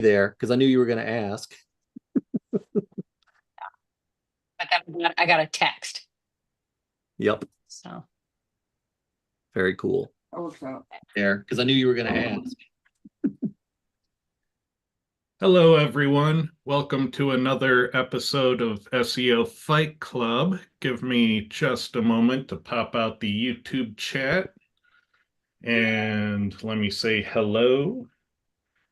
there because I knew you were going to ask. But then I got a text. Yep. So Very cool. overflow. There because I knew you were going to ask. Hello, everyone. Welcome to another episode of SEO Fight Club. Give me just a moment to pop out the YouTube chat. And let me say hello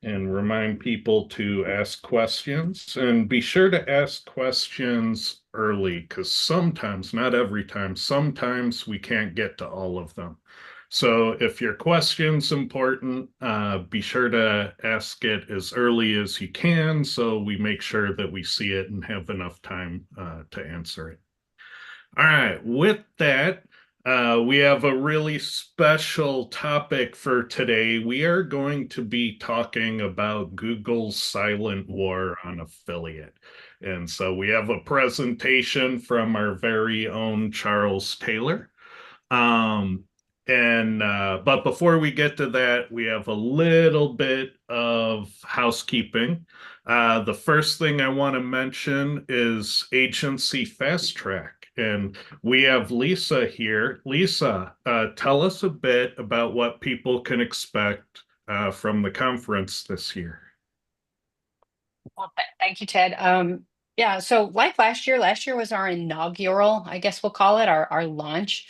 and remind people to ask questions. And be sure to ask questions early because sometimes, not every time, sometimes we can't get to all of them. So if your question's important, be sure to ask it as early as you can so we make sure that we see it and have enough time to answer it. All right, with that, we have a really special topic for today. We are going to be talking about Google's silent war on affiliate. And so we have a presentation from our very own Charles Taylor. But before we get to that, we have a little bit of housekeeping. The first thing I want to mention is Agency Fast Track. And we have Lisa here. Lisa, tell us a bit about what people can expect from the conference this year. Well, thank you, Ted. Yeah, so like last year was our inaugural, I guess we'll call it our launch.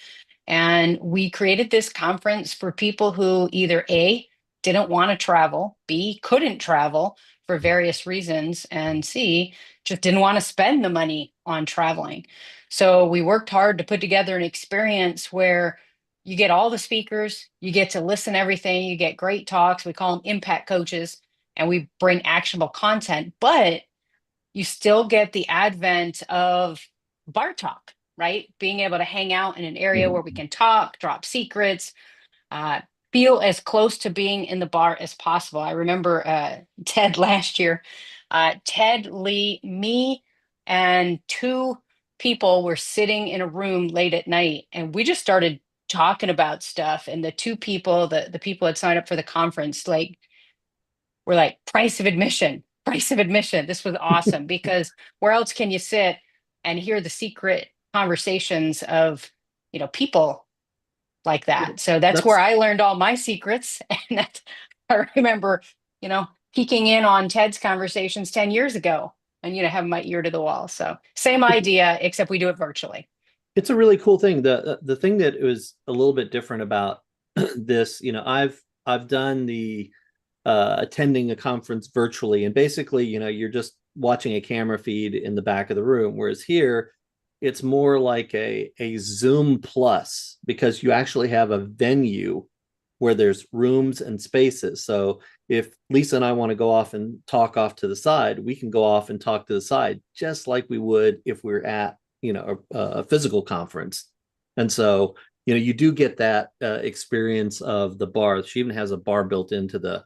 And we created this conference for people who either A, didn't want to travel, B, couldn't travel for various reasons, and C, just didn't want to spend the money on traveling. So we worked hard to put together an experience where you get all the speakers, you get to listen to everything, you get great talks. We call them impact coaches, and we bring actionable content, but you still get the advent of bar talk, right? Being able to hang out in an area where we can talk, drop secrets, uh, feel as close to being in the bar as possible. I remember Ted last year, Ted, Lee, me, and two people were sitting in a room late at night, and we just started talking about stuff. And the two people, the people that signed up for the conference, like, we're like, price of admission, price of admission. This was awesome because where else can you sit and hear the secret conversations of, people like that? So that's where That's I learned all my secrets. And that I remember, peeking in on Ted's conversations 10 years ago and, having my ear to the wall. So same idea, except we do it virtually. it's a really cool thing. The thing that was a little bit different about this, I've done the attending a conference virtually, and basically, you're just watching a camera feed in the back of the room. Whereas here, it's more like a Zoom plus because you actually have a venue where there's rooms and spaces. So if Lisa and I want to go off and talk off to the side, we can go off and talk to the side just like we would if we're at a physical conference. And so you do get that experience of the bar. She even has a bar built into the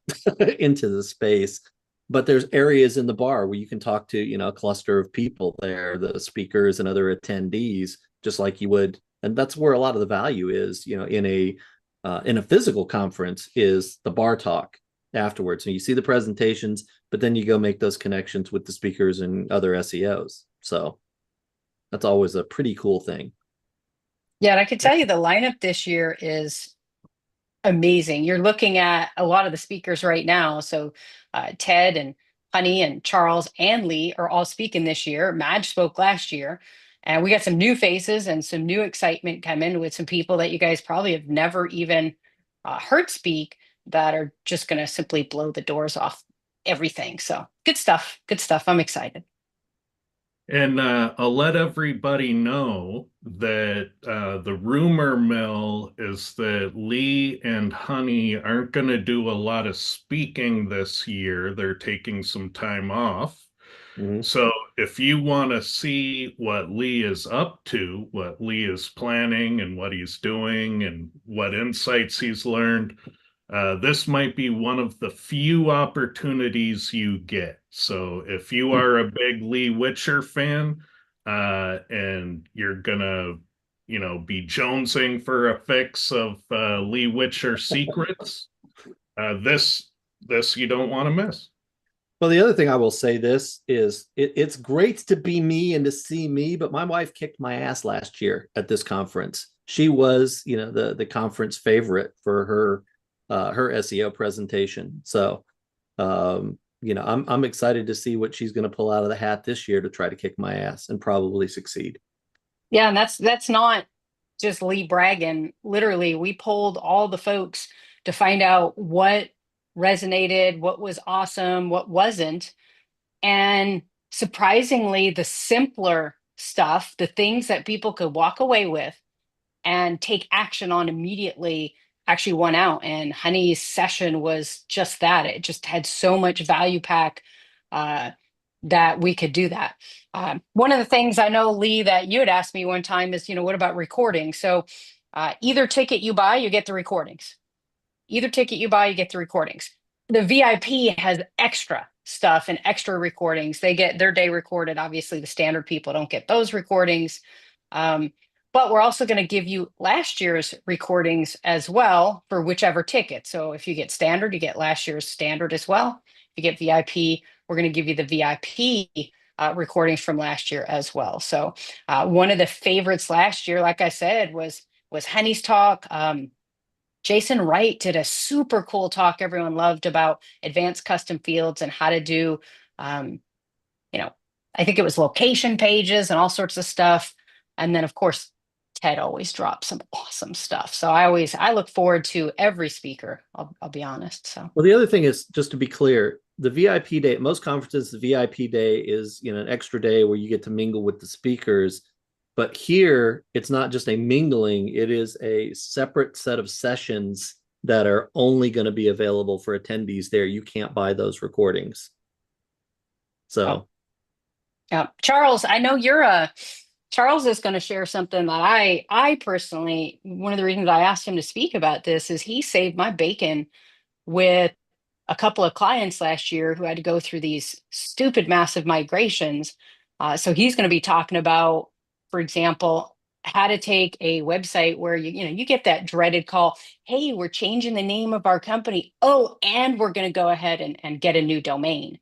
into the space, but there's areas in the bar where you can talk to a cluster of people there, the speakers and other attendees, just like you would. And that's where a lot of the value is, in a physical conference, is the bar talk afterwards. So you see the presentations, but then you go make those connections with the speakers and other SEOs. So that's always a pretty cool thing. Yeah, and I could tell you the lineup this year is amazing. You're looking at a lot of the speakers right now. So Ted and Honey and Charles and Lee are all speaking this year. Madge spoke last year. And we got some new faces and some new excitement coming with some people that you guys probably have never even heard speak that are just going to simply blow the doors off everything. So good stuff. Good stuff. I'm excited. And I'll let everybody know that the rumor mill is that Lee and Honey aren't going to do a lot of speaking this year. They're taking some time off. Mhm. So if you want to see what Lee is up to, what Lee is planning and what he's doing and what insights he's learned, this might be one of the few opportunities you get. So if you are a big Lee Witcher fan, and you're gonna, be jonesing for a fix of Lee Witcher secrets, this you don't want to miss. Well, the other thing I will say this is it's great to be me and to see me, but my wife kicked my ass last year at this conference. She was, the conference favorite for her SEO presentation. So, I'm excited to see what she's going to pull out of the hat this year to try to kick my ass and probably succeed. Yeah, and that's not just Lee bragging. Literally, we polled all the folks to find out what resonated, what was awesome, what wasn't. And surprisingly, the simpler stuff, the things that people could walk away with and take action on immediately, actually won out. And Honey's session was just that. It just had so much value pack that we could do that. One of the things I know, Lee, that you had asked me one time is, what about recording? So either ticket you buy, you get the recordings. Either ticket you buy, you get the recordings. The VIP has extra stuff and extra recordings. They get their day recorded. Obviously, the standard people don't get those recordings. But we're also going to give you last year's recordings as well for whichever ticket. So if you get standard, you get last year's standard as well. If you get VIP, we're going to give you the VIP recordings from last year as well. So one of the favorites last year, like I said, was Honey's talk. Jason Wright did a super cool talk everyone loved about advanced custom fields and how to do, I think it was location pages and all sorts of stuff. And then, of course, Ted always drops some awesome stuff. So I look forward to every speaker. I'll be honest. So, well, the other thing is, just to be clear, the VIP day at most conferences, the VIP day is, an extra day where you get to mingle with the speakers. But here, it's not just a mingling, it is a separate set of sessions that are only going to be available for attendees there. You can't buy those recordings. So, yeah, Charles, I know Charles is going to share something that I personally, one of the reasons I asked him to speak about this is he saved my bacon with a couple of clients last year who had to go through these stupid, massive migrations. So he's going to be talking about, for example, how to take a website where you get that dreaded call. Hey, we're changing the name of our company. Oh, and we're going to go ahead and get a new domain.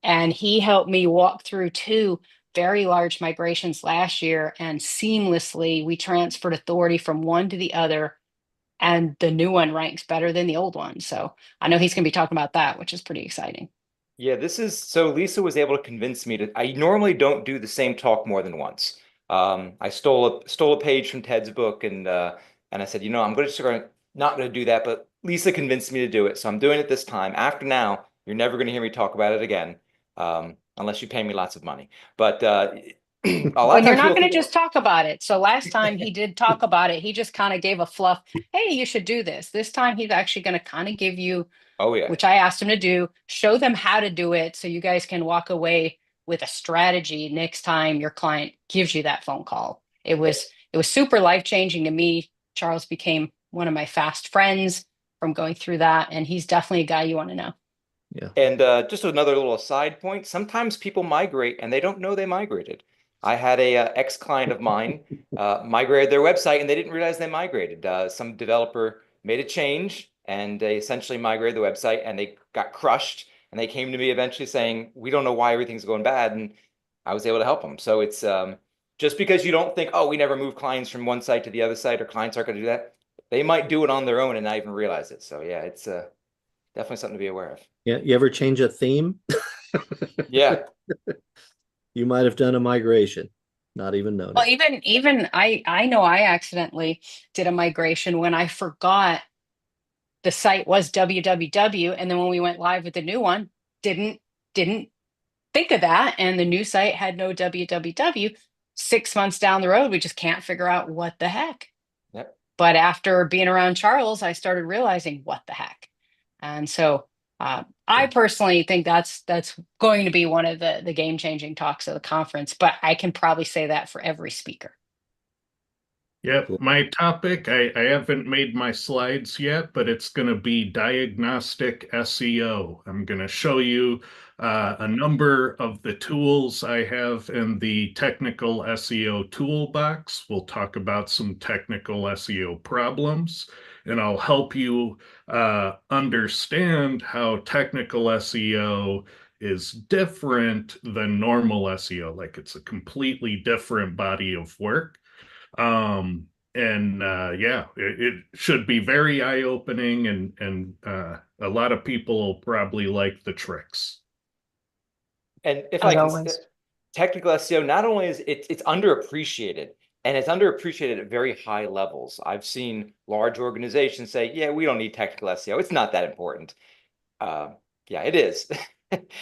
And he helped me walk through 2 very large migrations last year, and seamlessly we transferred authority from one to the other, and the new one ranks better than the old one. So I know he's going to be talking about that, which is pretty exciting. Yeah, so Lisa was able to convince me I normally don't do the same talk more than once. I stole a page from Ted's book, and I said, I'm not going to do that, but Lisa convinced me to do it. So I'm doing it this time. After now, you're never going to hear me talk about it again. Unless you pay me lots of money. But well, you're not going to just talk about it. So last time he did talk about it, he just kind of gave a fluff. Hey, you should do this. This time he's actually going to kind of give you, which I asked him to do, show them how to do it so you guys can walk away with a strategy next time your client gives you that phone call. It was super life-changing to me. Charles became one of my fast friends from going through that, and he's definitely a guy you want to know. Yeah. And just another little side point, sometimes people migrate and they don't know they migrated. I had a ex-client of mine migrated their website and they didn't realize they migrated. Some developer made a change and they essentially migrated the website and they got crushed. And they came to me eventually saying, we don't know why everything's going bad. And I was able to help them. So it's just because you don't think, oh, we never move clients from one site to the other site, or clients aren't going to do that. They might do it on their own and not even realize it. So yeah, it's definitely something to be aware of. Yeah, you ever change a theme? Yeah. You might have done a migration, not even noticed. Well, even I know I accidentally did a migration when I forgot the site was www, and then when we went live with the new one, didn't think of that, and the new site had no www. 6 months down the road, we just can't figure out what the heck. Yep. But after being around Charles, I started realizing what the heck. And so I personally think that's going to be one of the game-changing talks of the conference, but I can probably say that for every speaker. Yeah, my topic, I haven't made my slides yet, but it's going to be diagnostic SEO. I'm going to show you a number of the tools I have in the technical SEO toolbox. We'll talk about some technical SEO problems, and I'll help you understand how technical SEO is different than normal SEO. Like it's a completely different body of work. Yeah, it should be very eye-opening, and a lot of people will probably like the tricks. And if As I can, always. technical SEO, not only is it's underappreciated, and it's underappreciated at very high levels. I've seen large organizations say, yeah, we don't need technical SEO. It's not that important. Yeah, it is.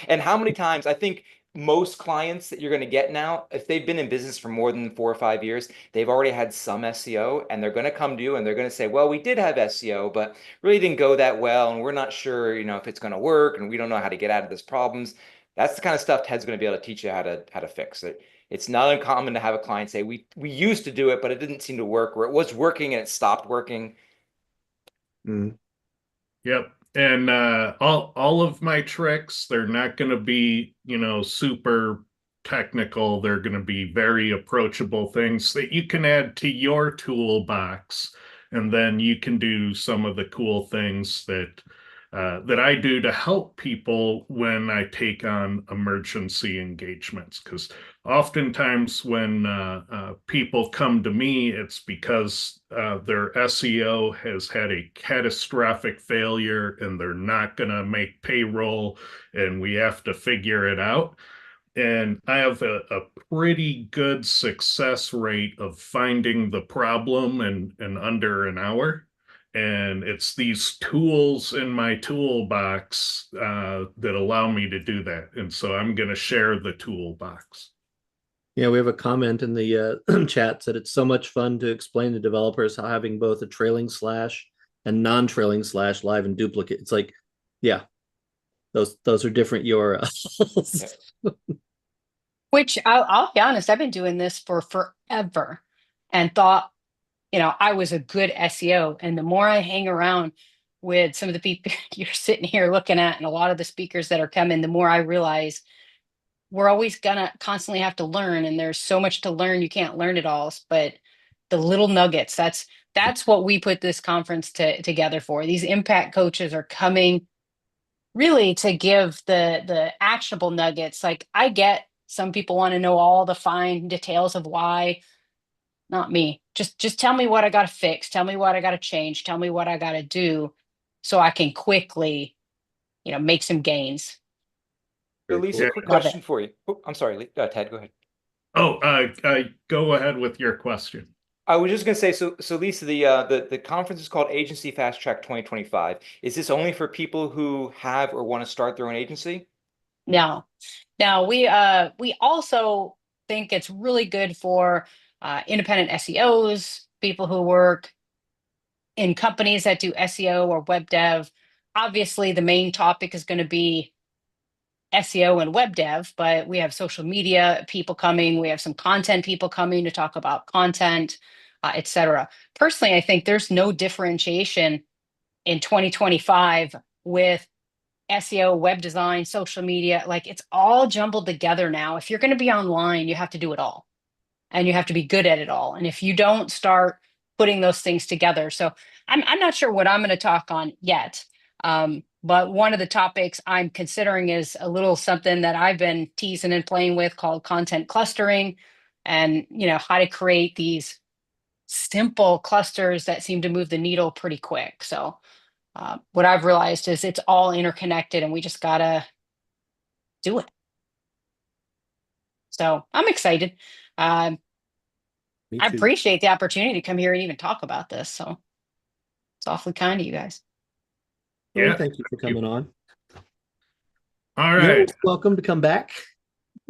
And how many times, I think most clients that you're going to get now, if they've been in business for more than 4 or 5 years, they've already had some SEO, and they're going to come to you and they're going to say, well, we did have SEO, but really didn't go that well. And we're not sure, if it's going to work, and we don't know how to get out of this problems. That's the kind of stuff Ted's going to be able to teach you how to fix it. It's not uncommon to have a client say, we used to do it, but it didn't seem to work, or it was working and it stopped working. Yep. And all of my tricks, they're not going to be, super technical. They're going to be very approachable things that you can add to your toolbox, and then you can do some of the cool things that I do to help people when I take on emergency engagements. Because oftentimes when people come to me, it's because their SEO has had a catastrophic failure and they're not going to make payroll, and we have to figure it out. And I have a pretty good success rate of finding the problem in under an hour. And it's these tools in my toolbox that allow me to do that. And so I'm going to share the toolbox. Yeah, we have a comment in the chat that it's so much fun to explain to developers how having both a trailing slash and non-trailing slash live and duplicate. It's like, yeah, those are different URLs. Which I'll be honest, I've been doing this for forever and thought, I was a good SEO. And the more I hang around with some of the people you're sitting here looking at and a lot of the speakers that are coming, the more I realize we're always gonna constantly have to learn, and there's so much to learn. You can't learn it all, but the little nuggets, that's what we put this conference together for. These impact coaches are coming really to give the actionable nuggets. Like, I get some people want to know all the fine details of why. Not me. Just tell me what I got to fix. Tell me what I got to change. Tell me what I got to do so I can quickly, make some gains. Lisa, quick Love question it. for you. Oh, I'm sorry, Ted, go ahead. Oh, go ahead with your question. I was just going to say, so Lisa, the conference is called Agency Fast Track 2025. Is this only for people who have or want to start their own agency? No. Now we also think it's really good for independent SEOs, people who work in companies that do SEO or web dev. Obviously, the main topic is going to be SEO and web dev, but we have social media people coming. We have some content people coming to talk about content, etc. Personally, I think there's no differentiation in 2025 with SEO, web design, social media. Like, it's all jumbled together now. If you're going to be online, you have to do it all, and you have to be good at it all. And if you don't start putting those things together, so I'm not sure what I'm going to talk on yet. But one of the topics I'm considering is a little something that I've been teasing and playing with called content clustering, and how to create these simple clusters that seem to move the needle pretty quick. So what I've realized is it's all interconnected, and we just gotta do it. So I'm excited. I appreciate the opportunity to come here and even talk about this. So it's awfully kind of you guys. Yeah, thank you for coming on. All right. Welcome to come back.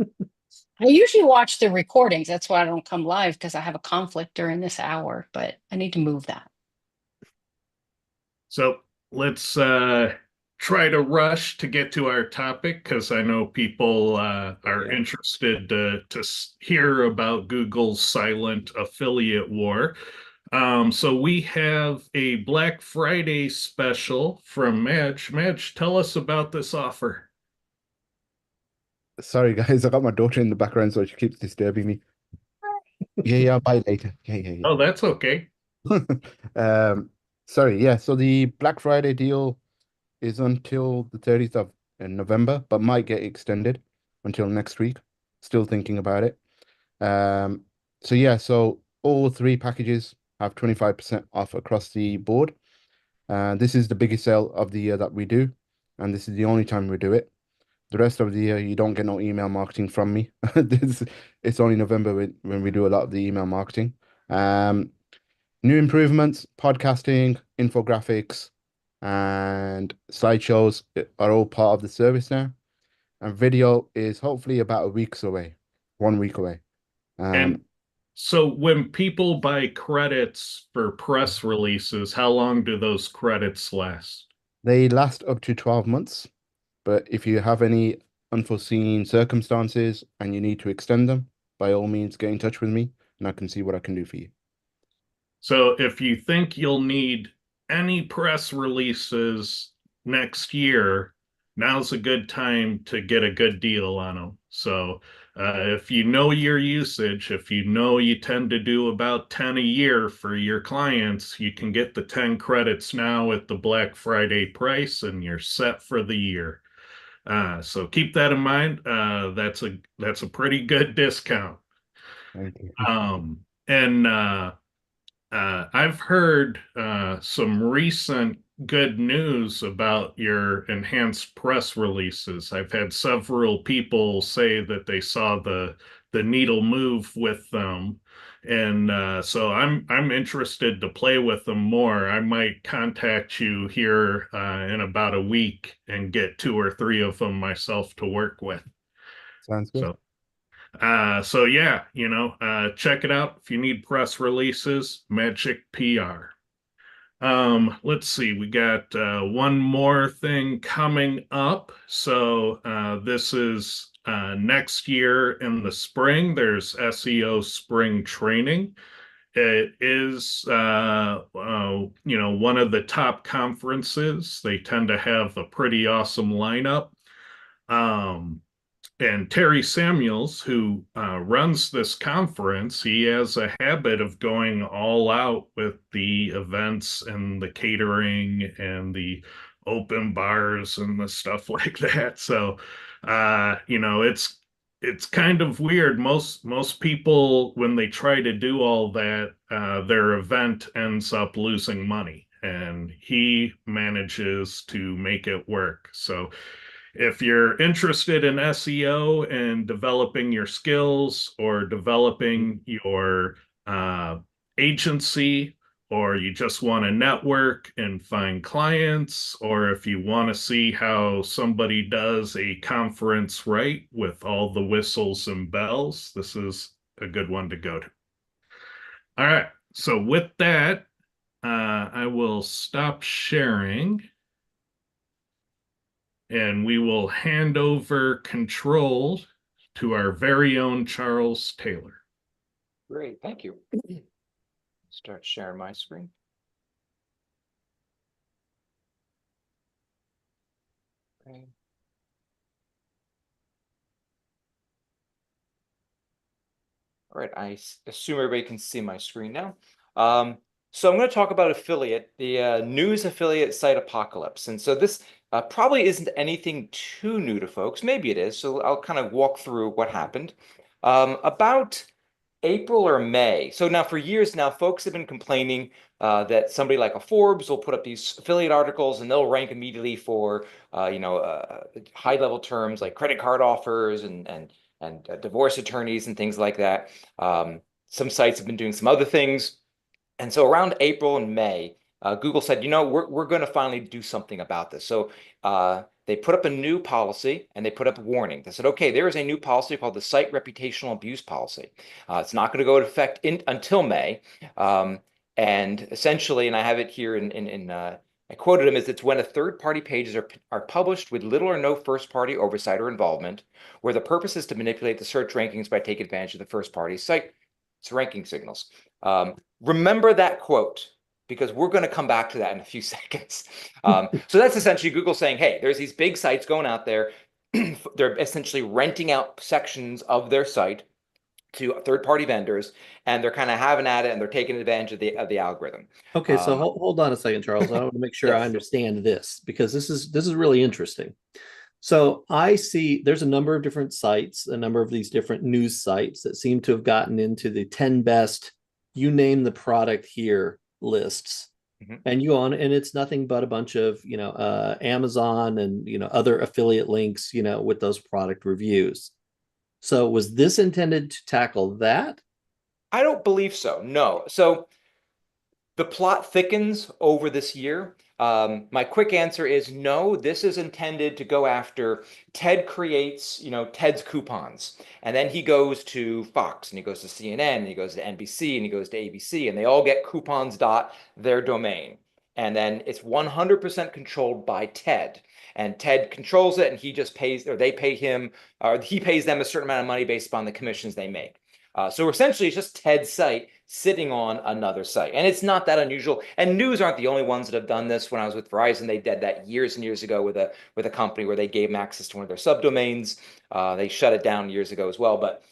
I usually watch the recordings. That's why I don't come live, because I have a conflict during this hour, but I need to move that. So let's try to rush to get to our topic, because I know people are interested to hear about Google's silent affiliate war. So we have a Black Friday special from Madge. Madge, tell us about this offer. Sorry, guys, I got my daughter in the background, so she keeps disturbing me. Yeah, I'll buy later. Yeah. Oh, that's okay. Sorry, yeah. So the Black Friday deal is until the 30th of in November, but might get extended until next week. Still thinking about it. So yeah, so all 3 packages have 25% off across the board. This is the biggest sale of the year that we do, and this is the only time we do it. The rest of the year, you don't get no email marketing from me. It's only November when we do a lot of the email marketing. New improvements, podcasting, infographics, and slideshows are all part of the service now. And video is hopefully about 1 week away. And so when people buy credits for press releases, how long do those credits last? They last up to 12 months, but if you have any unforeseen circumstances and you need to extend them, by all means, get in touch with me and I can see what I can do for you. So if you think you'll need any press releases next year, now's a good time to get a good deal on them. So if you know your usage, if you know you tend to do about 10 a year for your clients, you can get the 10 credits now at the Black Friday price and you're set for the year. So keep that in mind. That's a pretty good discount. Thank you. I've heard some recent good news about your enhanced press releases. I've had several people say that they saw the needle move with them, and so I'm interested to play with them more. I might contact you here in about a week and get 2 or 3 of them myself to work with. Sounds good. So yeah, check it out if you need press releases, Magic PR. Let's see, we got one more thing coming up. So this is next year in the spring. There's SEO Spring Training. It is one of the top conferences. They tend to have a pretty awesome lineup. And Terry Samuels, who runs this conference, he has a habit of going all out with the events and the catering and the open bars and the stuff like that. So, it's kind of weird. Most people, when they try to do all that, their event ends up losing money, and he manages to make it work. So if you're interested in SEO and developing your skills or developing your agency, or you just want to network and find clients, or if you want to see how somebody does a conference right with all the whistles and bells, this is a good one to go to. All right. So with that, I will stop sharing. And we will hand over control to our very own Charles Taylor. Great, thank you. Start sharing my screen. Okay. All right, I assume everybody can see my screen now. So I'm going to talk about affiliate, the news affiliate site apocalypse. And so this probably isn't anything too new to folks. Maybe it is. So I'll kind of walk through what happened. About April or May. So now for years now, folks have been complaining that somebody like a Forbes will put up these affiliate articles and they'll rank immediately for, high-level terms like credit card offers and divorce attorneys and things like that. Some sites have been doing some other things. And so around April and May, Google said, we're going to finally do something about this. So they put up a new policy and they put up a warning. They said, okay, there is a new policy called the Site Reputational Abuse Policy. It's not going to go into effect until May. And essentially, and I have it here I quoted him, as it's when a third-party pages are published with little or no first-party oversight or involvement, where the purpose is to manipulate the search rankings by taking advantage of the first-party site's ranking signals. Remember that quote, because we're going to come back to that in a few seconds. So that's essentially Google saying, hey, there's these big sites going out there. They're essentially renting out sections of their site to third-party vendors, and they're kind of having at it, and they're taking advantage of the algorithm. Okay, so hold on a second, Charles. I want to make sure Yes. I understand this, because this is really interesting. So I see there's a number of different sites, a number of these different news sites that seem to have gotten into the 10 best, you name the product here lists. Mhm. And you on, and it's nothing but a bunch of, Amazon and, other affiliate links, with those product reviews. So was this intended to tackle that? I don't believe so. No. So the plot thickens over this year. My quick answer is no. This is intended to go after Ted creates, Ted's coupons, and then he goes to Fox, and he goes to CNN, and he goes to NBC, and he goes to ABC, and they all get coupons dot their domain, and then it's 100% controlled by Ted, and Ted controls it, and he just pays, or they pay him, or he pays them a certain amount of money based upon the commissions they make. So essentially, it's just Ted's site sitting on another site. And it's not that unusual. And news aren't the only ones that have done this. When I was with Verizon, they did that years and years ago with a company where they gave them access to one of their subdomains. They shut it down years ago as well. But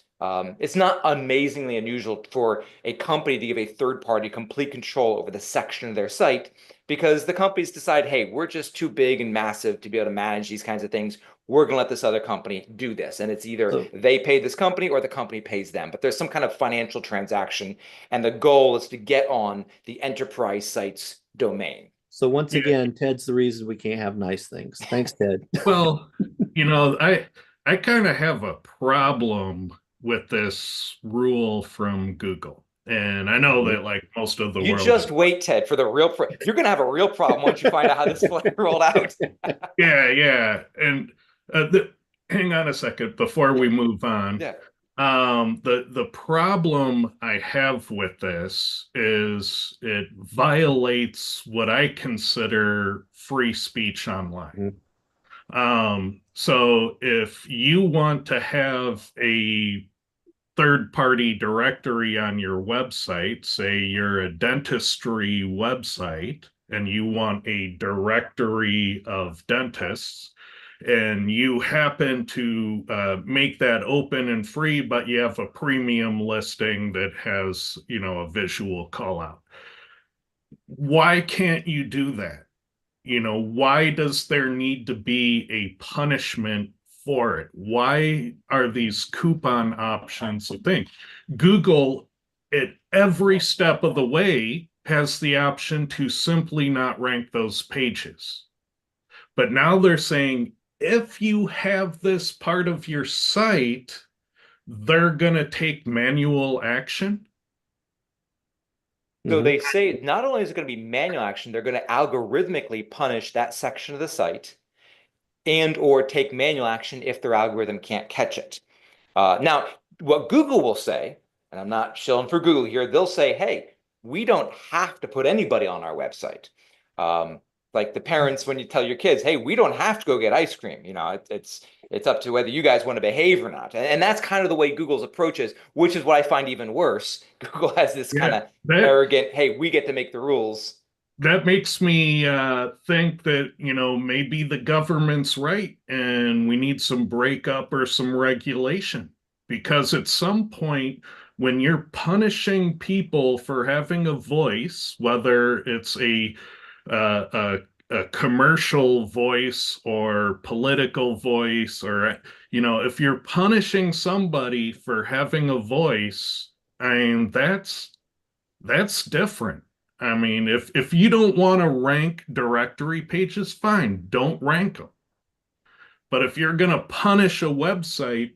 it's not amazingly unusual for a company to give a third party complete control over the section of their site, because the companies decide, hey, we're just too big and massive to be able to manage these kinds of things. We're going to let this other company do this. And it's either they pay this company or the company pays them. But there's some kind of financial transaction. And the goal is to get on the enterprise site's domain. So once again, Ted's the reason we can't have nice things. Thanks, Ted. Well, I kind of have a problem with this rule from Google. And I know that like most of the You world. just wait, Ted, for the real you're going to have a real problem once you find out how this rolled out. Yeah. And hang on a second before we move on. Yeah. The problem I have with this is it violates what I consider free speech online. So if you want to have a third-party directory on your website, say you're a dentistry website, and you want a directory of dentists, and you happen to make that open and free, but you have a premium listing that has, a visual call out. Why can't you do that? Why does there need to be a punishment for it? Why are these coupon options a thing? Google, at every step of the way, has the option to simply not rank those pages. But now they're saying, if you have this part of your site, they're going to take manual action. So they say not only is it going to be manual action, they're going to algorithmically punish that section of the site and or take manual action if their algorithm can't catch it. Now, what Google will say, and I'm not shilling for Google here, they'll say, hey, we don't have to put anybody on our website. Like the parents, when you tell your kids, hey, we don't have to go get ice cream. It's up to whether you guys want to behave or not. And that's kind of the way Google's approach is, which is what I find even worse. Google has this kind of arrogant, hey, we get to make the rules. That makes me think that, maybe the government's right and we need some breakup or some regulation. Because at some point, when you're punishing people for having a voice, whether it's a commercial voice or political voice, or if you're punishing somebody for having a voice, I mean that's different. I mean, if you don't want to rank directory pages, fine, don't rank them. But if you're going to punish a website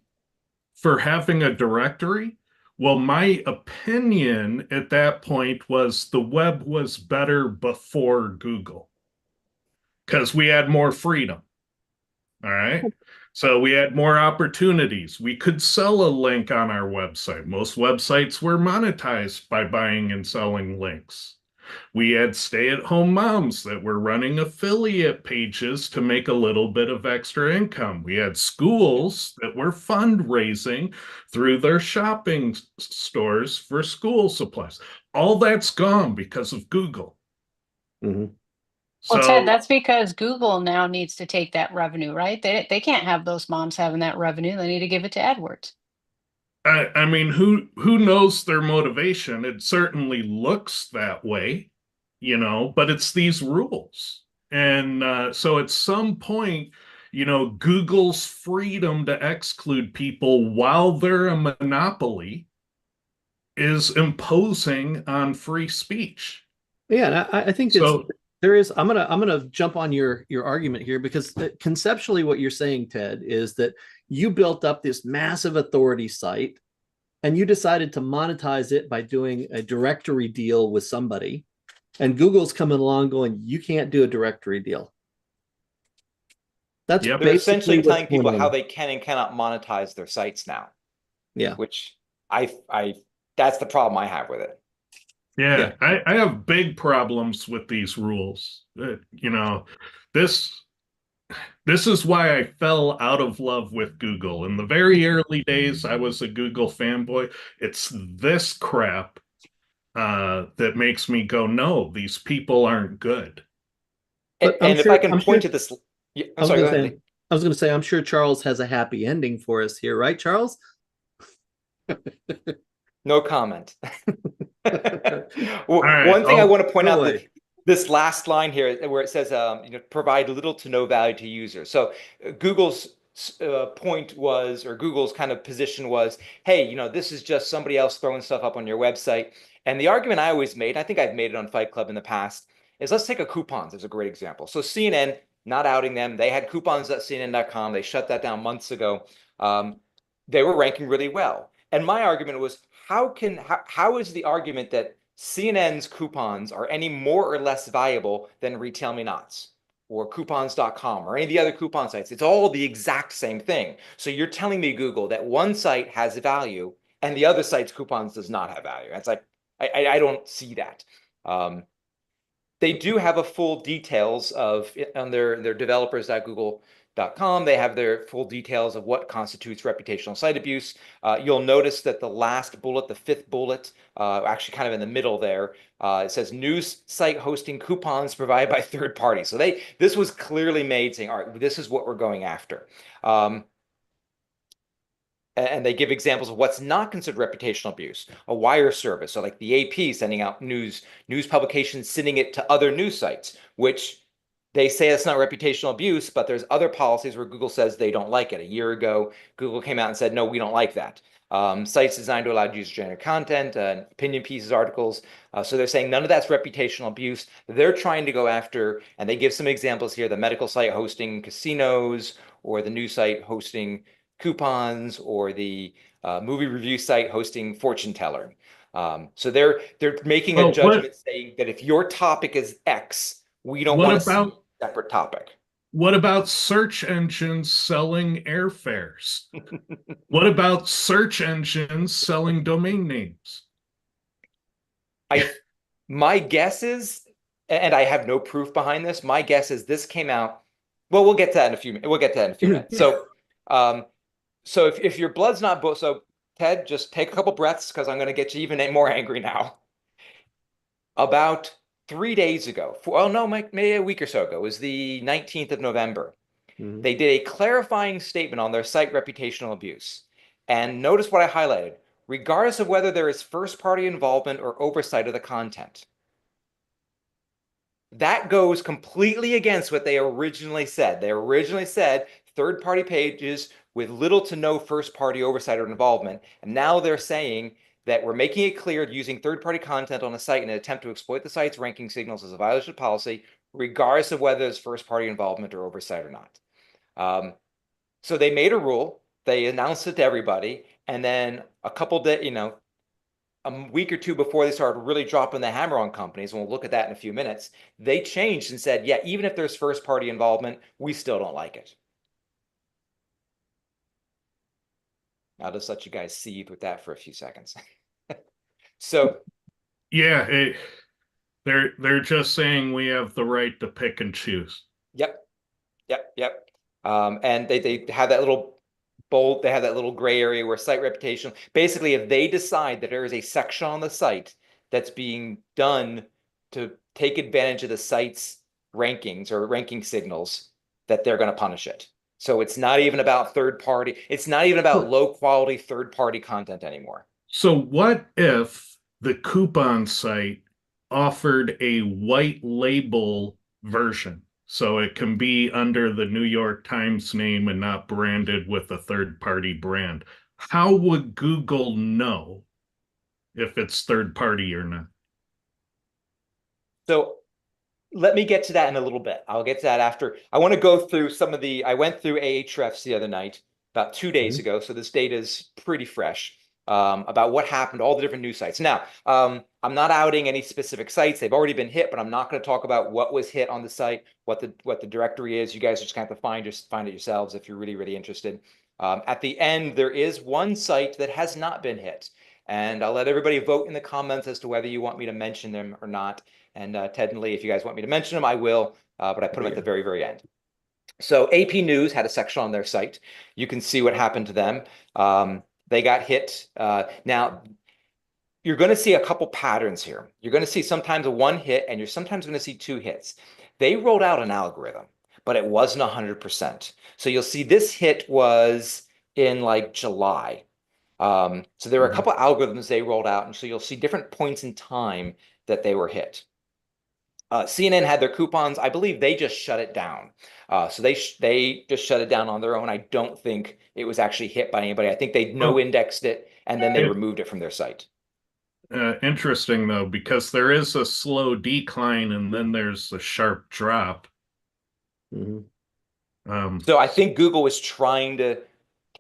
for having a directory, well, my opinion at that point was the web was better before Google because we had more freedom. All right. So we had more opportunities. We could sell a link on our website. Most websites were monetized by buying and selling links. We had stay-at-home moms that were running affiliate pages to make a little bit of extra income. We had schools that were fundraising through their shopping stores for school supplies. All that's gone because of Google. Well, Ted, that's because Google now needs to take that revenue, right? They can't have those moms having that revenue. They need to give it to AdWords. I mean, who knows their motivation? It certainly looks that way, but it's these rules. And so at some point, you know, Google's freedom to exclude people while they're a monopoly is imposing on free speech. Yeah, and I think So there is. I'm gonna jump on your argument here, because conceptually what you're saying, Ted, is that you built up this massive authority site and you decided to monetize it by doing a directory deal with somebody, and Google's coming along going, you can't do a directory deal. That's Yep. They're basically essentially what's telling going people how on. they can and cannot monetize their sites now, Yeah. which I that's the problem I have with it. Yeah, I have big problems with these rules. You know, this is why I fell out of love with Google. In the very early days, I was a Google fanboy. It's this crap that makes me go, no, these people aren't good. But I'm And if sure I can I'm point sure to this, yeah, I I'm was sorry, go gonna ahead, say Lee. I was gonna say I'm sure Charles has a happy ending for us here, right, Charles? No comment. All right. One thing I want to point Go out, away. that this last line here where it says, you know, provide little to no value to users. So Google's point was, or Google's kind of position was, hey, you know, this is just somebody else throwing stuff up on your website. And the argument I always made, I think I've made it on Fight Club in the past, is let's take a coupons as a great example. So CNN, not outing them, they had coupons.cnn.com. They shut that down months ago. They were ranking really well. And my argument was, how is the argument that CNN's coupons are any more or less valuable than Retail Me Nots or coupons.com or any of the other coupon sites? It's all the exact same thing. So you're telling me, Google, that one site has value and the other site's coupons does not have value. It's like, I don't see that. They do have a full details of on their developers.google.com. They have their full details of what constitutes reputational site abuse. You'll notice that the last bullet, the fifth bullet, actually kind of in the middle there, it says news site hosting coupons provided by third parties. So this was clearly made saying, all right, this is what we're going after. And they give examples of what's not considered reputational abuse. A wire service, so like the AP sending out news publications, sending it to other news sites, which they say it's not reputational abuse, but there's other policies where Google says they don't like it. A year ago, Google came out and said, no, we don't like that. Sites designed to allow user-generated content, opinion pieces, articles. So they're saying none of that's reputational abuse. They're trying to go after, and they give some examples here, the medical site hosting casinos, or the news site hosting coupons, or the movie review site hosting fortune telling. So they're making a judgment saying that if your topic is X, we don't want to see a separate topic. What about search engines selling airfares? What about search engines selling domain names? My guess is, and I have no proof behind this, my guess is this came out. Well, we'll get to that in a few minutes. We'll get to that in a few minutes. So if your blood's not boiled, so Ted, just take a couple breaths because I'm going to get you even more angry now. About 3 days ago, maybe a week or so ago, it was the 19th of November. Mm-hmm. They did a clarifying statement on their site reputational abuse. And notice what I highlighted, regardless of whether there is first-party involvement or oversight of the content. That goes completely against what they originally said. They originally said third-party pages with little to no first-party oversight or involvement. And now they're saying that we're making it clear using third-party content on a site in an attempt to exploit the site's ranking signals as a violation of policy, regardless of whether there's first-party involvement or oversight or not. So they made a rule, they announced it to everybody, and then a couple days, a week or two before they started really dropping the hammer on companies, and we'll look at that in a few minutes, they changed and said, yeah, even if there's first-party involvement, we still don't like it. I'll just let you guys seethe with that for a few seconds. So, yeah, they're just saying we have the right to pick and choose. Yep. And they have that little bold, they have that little gray area where site reputation. Basically, if they decide that there is a section on the site that's being done to take advantage of the site's rankings or ranking signals, that they're going to punish it. So it's not even about third party. It's not even about low quality third party content anymore. So what if the coupon site offered a white label version? So it can be under the New York Times name and not branded with a third-party brand. How would Google know if it's third-party or not? So let me get to that in a little bit. I'll get to that after. I want to go through I went through Ahrefs the other night, about 2 days ago. So this data is pretty fresh, about what happened, all the different news sites. Now, I'm not outing any specific sites. They've already been hit, but I'm not going to talk about what was hit on the site, what the directory is. You guys just have to find it yourselves if you're really, really interested. At the end, there is one site that has not been hit. And I'll let everybody vote in the comments as to whether you want me to mention them or not. And Ted and Lee, if you guys want me to mention them, I will, but I put them at the very, very end. So AP News had a section on their site. You can see what happened to them. They got hit. Now, you're going to see a couple patterns here. You're going to see sometimes a one hit, and you're sometimes going to see two hits. They rolled out an algorithm, but it wasn't 100%. So you'll see this hit was in like July. So there were a couple algorithms they rolled out, and so you'll see different points in time that they were hit. CNN had their coupons. I believe they just shut it down. So they just shut it down on their own. I don't think it was actually hit by anybody. I think they no-indexed it, and then they removed it from their site. Interesting, though, because there is a slow decline and then there's a sharp drop. So I think Google was trying to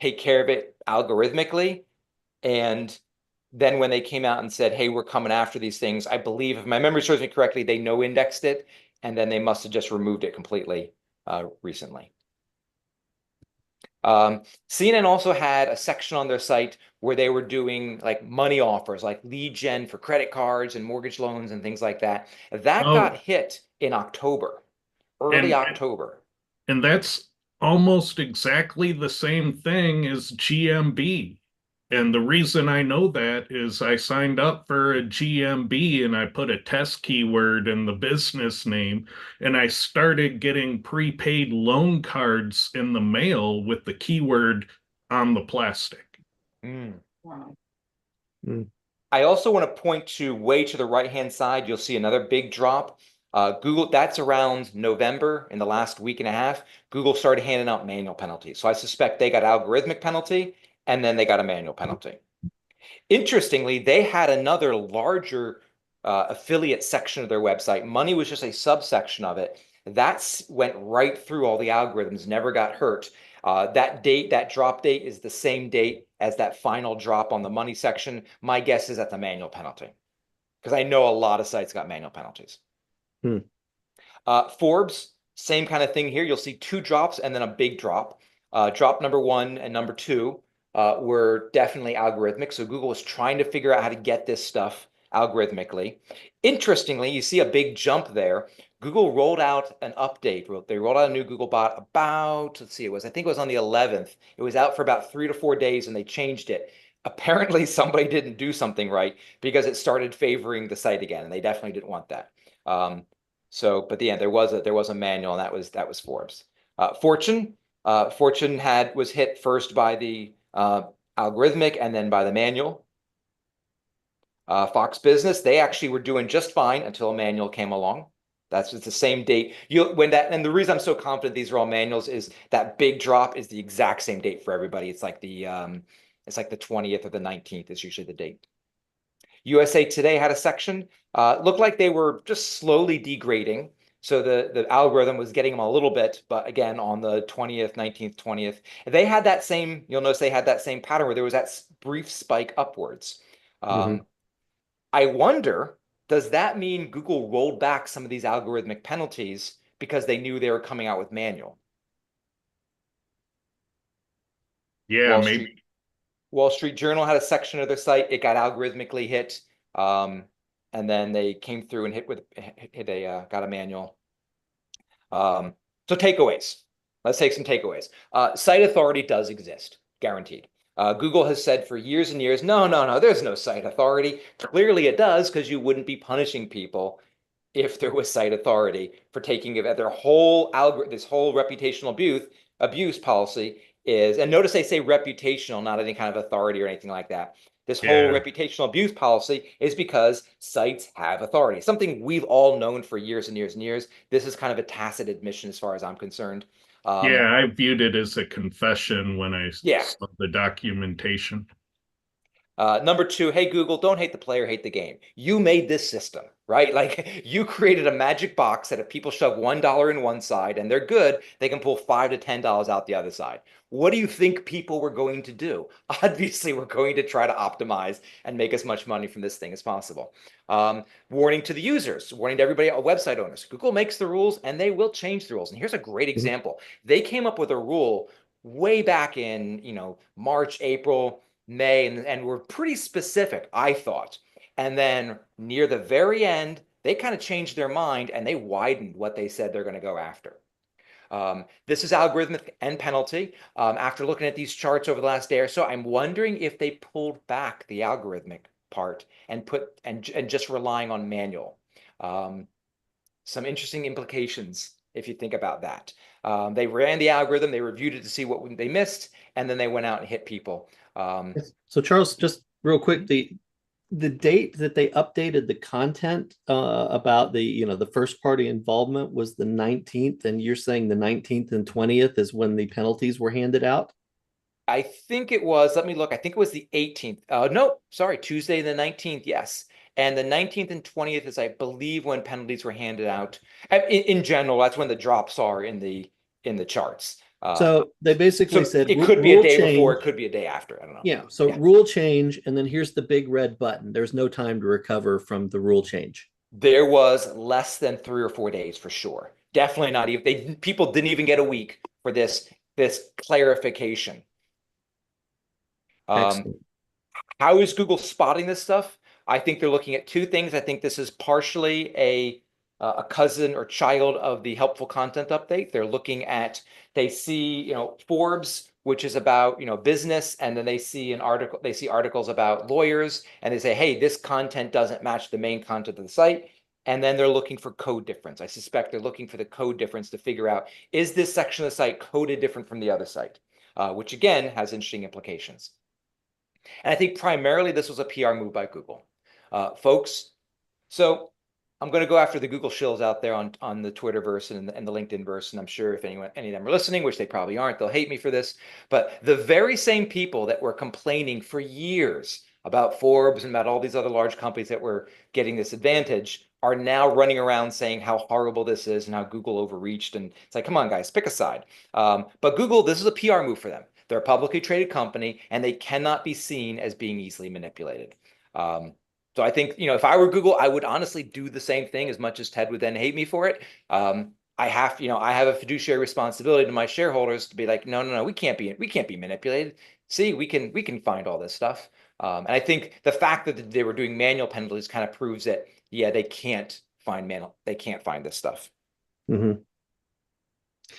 take care of it algorithmically, and then when they came out and said, hey, we're coming after these things, I believe, if my memory serves me correctly, they no-indexed it, and then they must have just removed it completely recently. CNN also had a section on their site where they were doing like money offers, like lead gen for credit cards and mortgage loans and things like that. That got hit in October, early October. And that's almost exactly the same thing as GMB. And the reason I know that is I signed up for a GMB and I put a test keyword in the business name, and I started getting prepaid loan cards in the mail with the keyword on the plastic. Wow. I also want to point to way to the right-hand side, you'll see another big drop. Google, that's around November, in the last week and a half, Google started handing out manual penalties. So I suspect they got algorithmic penalty, and then they got a manual penalty. Interestingly, they had another larger affiliate section of their website. Money was just a subsection of it. That went right through all the algorithms, never got hurt. That drop date is the same date as that final drop on the money section. My guess is at the manual penalty, because I know a lot of sites got manual penalties. Forbes, same kind of thing here. You'll see two drops and then a big drop. Drop number 1 and number 2 were definitely algorithmic. So Google was trying to figure out how to get this stuff algorithmically. Interestingly, you see a big jump there. Google rolled out an update. They rolled out a new Google bot about, let's see, I think it was on the 11th. It was out for about 3 to 4 days and they changed it. Apparently somebody didn't do something right because it started favoring the site again, and they definitely didn't want that. But yeah, there was a manual, and that was Forbes. Fortune was hit first by the algorithmic and then by the manual. Fox Business, they actually were doing just fine until a manual came along. It's the same date. And the reason I'm so confident these are all manuals is that big drop is the exact same date for everybody. It's like the 20th or the 19th is usually the date. USA Today had a section. Looked like they were just slowly degrading. So the algorithm was getting them a little bit, but again, on the 20th, 19th, 20th, they had that same, you'll notice they had that same pattern where there was that brief spike upwards. I wonder, does that mean Google rolled back some of these algorithmic penalties because they knew they were coming out with manual? Yeah, maybe. Wall Street Journal had a section of their site. It got algorithmically hit. And then they came through and got a manual. So takeaways. Let's take some takeaways. Site authority does exist, guaranteed. Google has said for years and years, no, there's no site authority. Clearly it does, because you wouldn't be punishing people if there was site authority for taking it. Their whole this whole reputational abuse policy is, and notice they say reputational, not any kind of authority or anything like that. This whole Yeah. reputational abuse policy is because sites have authority, something we've all known for years and years and years. This is kind of a tacit admission as far as I'm concerned. Yeah, I viewed it as a confession when I Yeah. saw the documentation. Number two, hey, Google, don't hate the player, hate the game. You made this system, right? Like you created a magic box that if people shove $1 in one side and they're good, they can pull $5 to $10 out the other side. What do you think people were going to do? Obviously, we're going to try to optimize and make as much money from this thing as possible. Warning to the users, warning to everybody, website owners. Google makes the rules and they will change the rules. And here's a great example. They came up with a rule way back in, March, April, May, and were pretty specific, I thought. And then near the very end, they kind of changed their mind and they widened what they said they're going to go after. This is algorithmic and penalty. After looking at these charts over the last day or so, I'm wondering if they pulled back the algorithmic part and just relying on manual. Some interesting implications if you think about that. They ran the algorithm, they reviewed it to see what they missed, and then they went out and hit people. So Charles, just real quick, the date that they updated the content about the first party involvement was the 19th, and you're saying the 19th and 20th is when the penalties were handed out? I think it was, let me look, I think it was the 18th. No, sorry, Tuesday the 19th, yes. And the 19th and 20th is, I believe, when penalties were handed out. In general, that's when the drops are in the charts. So they basically said it could be a day change. before, it could be a day after. I don't know. Yeah. So rule change, and then here's the big red button. There's no time to recover from the rule change. There was less than 3 or 4 days for sure. Definitely not even. People didn't even get a week for this clarification. How is Google spotting this stuff? I think they're looking at two things. I think this is partially a cousin or child of the helpful content update. They're looking at, they see, Forbes, which is about, business, and then they see articles about lawyers, and they say, hey, this content doesn't match the main content of the site. And then they're looking for code difference. I suspect they're looking for the code difference to figure out, is this section of the site coded different from the other site? Which again has interesting implications. And I think primarily this was a PR move by Google. Folks, so I'm going to go after the Google shills out there on the Twitterverse and the LinkedInverse, and I'm sure if any of them are listening, which they probably aren't, they'll hate me for this. But the very same people that were complaining for years about Forbes and about all these other large companies that were getting this advantage are now running around saying how horrible this is and how Google overreached. And it's like, come on, guys, pick a side. But Google, this is a PR move for them. They're a publicly traded company, and they cannot be seen as being easily manipulated. So I think, if I were Google, I would honestly do the same thing, as much as Ted would then hate me for it. I have a fiduciary responsibility to my shareholders to be like, no, we can't be manipulated. See, we can find all this stuff. And I think the fact that they were doing manual penalties kind of proves that, yeah, they can't find this stuff. Mm-hmm.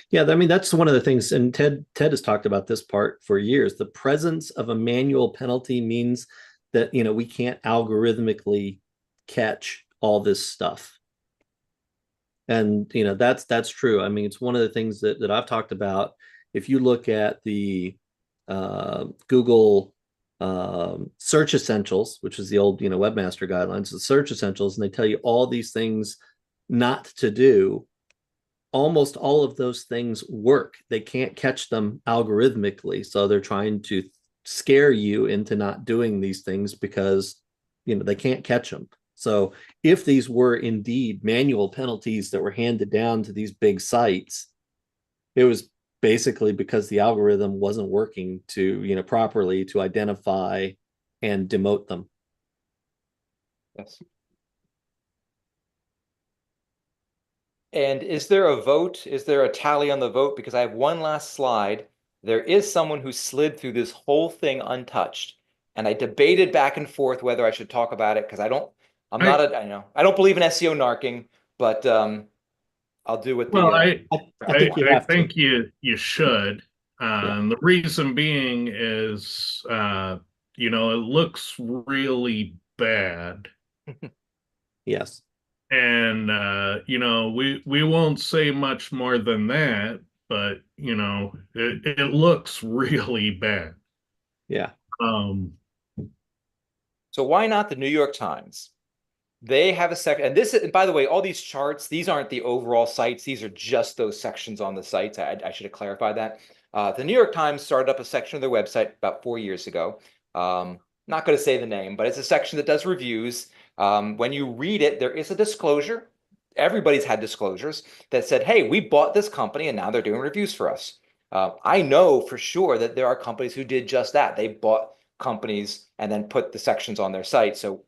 Yeah, I mean, that's one of the things, and Ted has talked about this part for years. The presence of a manual penalty means that, we can't algorithmically catch all this stuff. And, that's true. I mean, it's one of the things that I've talked about. If you look at the Google Search Essentials, which is the old, Webmaster guidelines, the Search Essentials, and they tell you all these things not to do. Almost all of those things work. They can't catch them algorithmically. So they're trying to scare you into not doing these things because, they can't catch them. So if these were indeed manual penalties that were handed down to these big sites, it was basically because the algorithm wasn't working to, properly to identify and demote them. Yes. And is there a vote? Is there a tally on the vote? Because I have one last slide. There is someone who slid through this whole thing untouched. And I debated back and forth whether I should talk about it, because I don't believe in SEO narking, but I'll do what I think you should. The reason being is, it looks really bad. Yes. And, we won't say much more than that, but, it looks really bad. Yeah. So why not the New York Times? They have a section, and this, and by the way, all these charts, these aren't the overall sites. These are just those sections on the sites. I should have clarified that. The New York Times started up a section of their website about 4 years ago. Not going to say the name, but it's a section that does reviews. When you read it, there is a disclosure. Everybody's had disclosures that said, hey, we bought this company and now they're doing reviews for us. I know for sure that there are companies who did just that. They bought companies and then put the sections on their site. So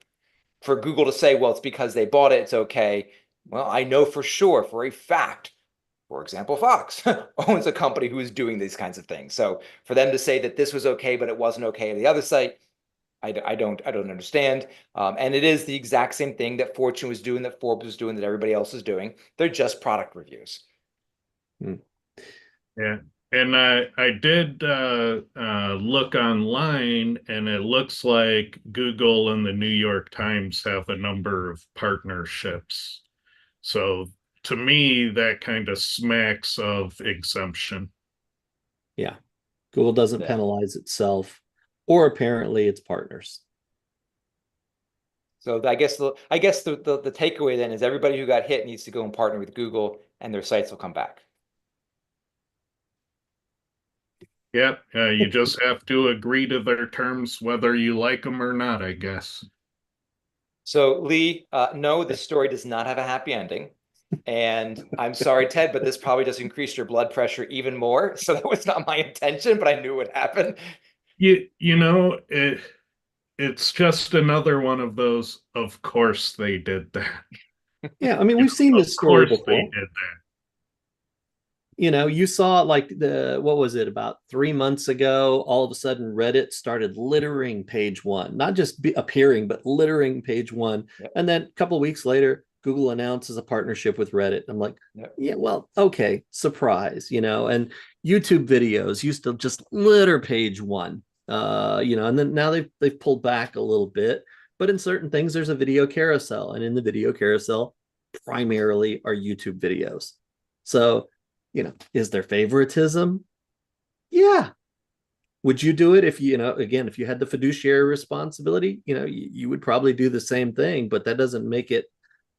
for Google to say, well, it's because they bought it, it's okay. Well, I know for sure, for a fact, for example, Fox owns a company who is doing these kinds of things. So for them to say that this was okay, but it wasn't okay at the other site, I don't understand. And it is the exact same thing that Fortune was doing, that Forbes was doing, that everybody else is doing. They're just product reviews. Yeah. And I did look online, and it looks like Google and the New York Times have a number of partnerships. So to me, that kind of smacks of exemption. Yeah. Google doesn't penalize itself or apparently its partners. So I guess the takeaway then is everybody who got hit needs to go and partner with Google, and their sites will come back. Yep, you just have to agree to their terms, whether you like them or not, I guess. So Lee, no, this story does not have a happy ending. And I'm sorry, Ted, but this probably just increased your blood pressure even more. So that was not my intention, but I knew it would happen. You know, it's just another one of those, of course they did that. Yeah, I mean, we've seen this story before. They did that. You know, you saw like what was it, about 3 months ago, all of a sudden Reddit started littering page one, not just appearing, but littering page one. Yep. And then a couple of weeks later, Google announces a partnership with Reddit. I'm like, yep. Yeah, well, okay, surprise, you know. And YouTube videos used to just litter page one, you know, and then now they've pulled back a little bit. But in certain things, there's a video carousel, and in the video carousel, primarily are YouTube videos. So, you know, is there favoritism? Yeah. Would you do it if you know, again, if you had the fiduciary responsibility? You know, you would probably do the same thing, but that doesn't make it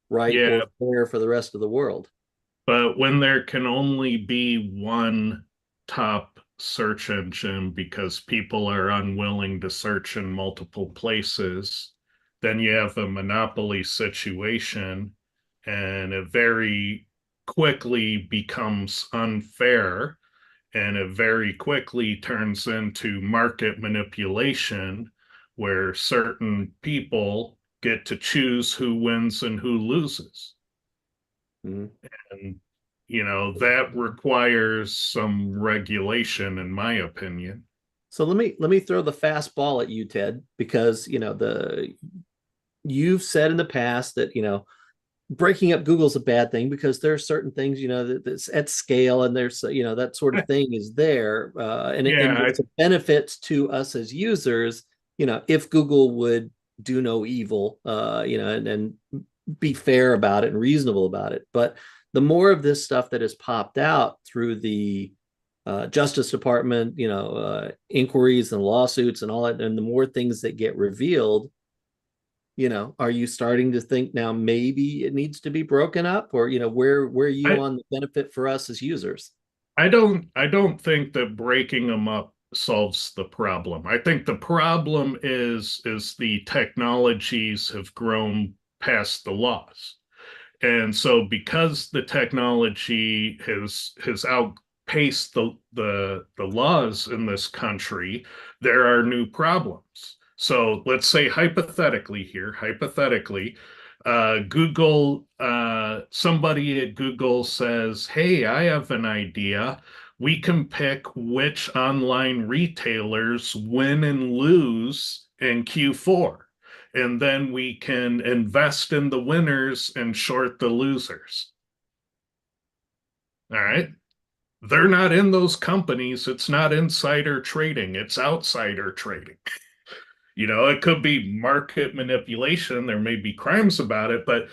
right or fair for the rest of the world. But when there can only be one top search engine because people are unwilling to search in multiple places, then you have a monopoly situation, and it very quickly becomes unfair, and it very quickly turns into market manipulation, where certain people get to choose who wins and who loses. Mm-hmm. And you know, that requires some regulation, in my opinion. So let me throw the fastball at you, Ted, because you know you've said in the past that, you know, breaking up Google's a bad thing because there are certain things, you know, that's at scale, and there's, you know, that sort of thing is there, and it's a benefit to us as users, you know, if Google would do no evil, you know, and be fair about it and reasonable about it. But the more of this stuff that has popped out through the Justice Department, you know, inquiries and lawsuits and all that, and the more things that get revealed, you know, are you starting to think now maybe it needs to be broken up? Or, you know, where are you on the benefit for us as users? I don't think that breaking them up solves the problem. I think the problem is the technologies have grown past the laws. And so because the technology has outpaced the laws in this country, there are new problems. So let's say hypothetically, Google, somebody at Google says, hey, I have an idea. We can pick which online retailers win and lose in Q4. And then we can invest in the winners and short the losers. All right. They're not in those companies. It's not insider trading. It's outsider trading. You know, it could be market manipulation. There may be crimes about it, but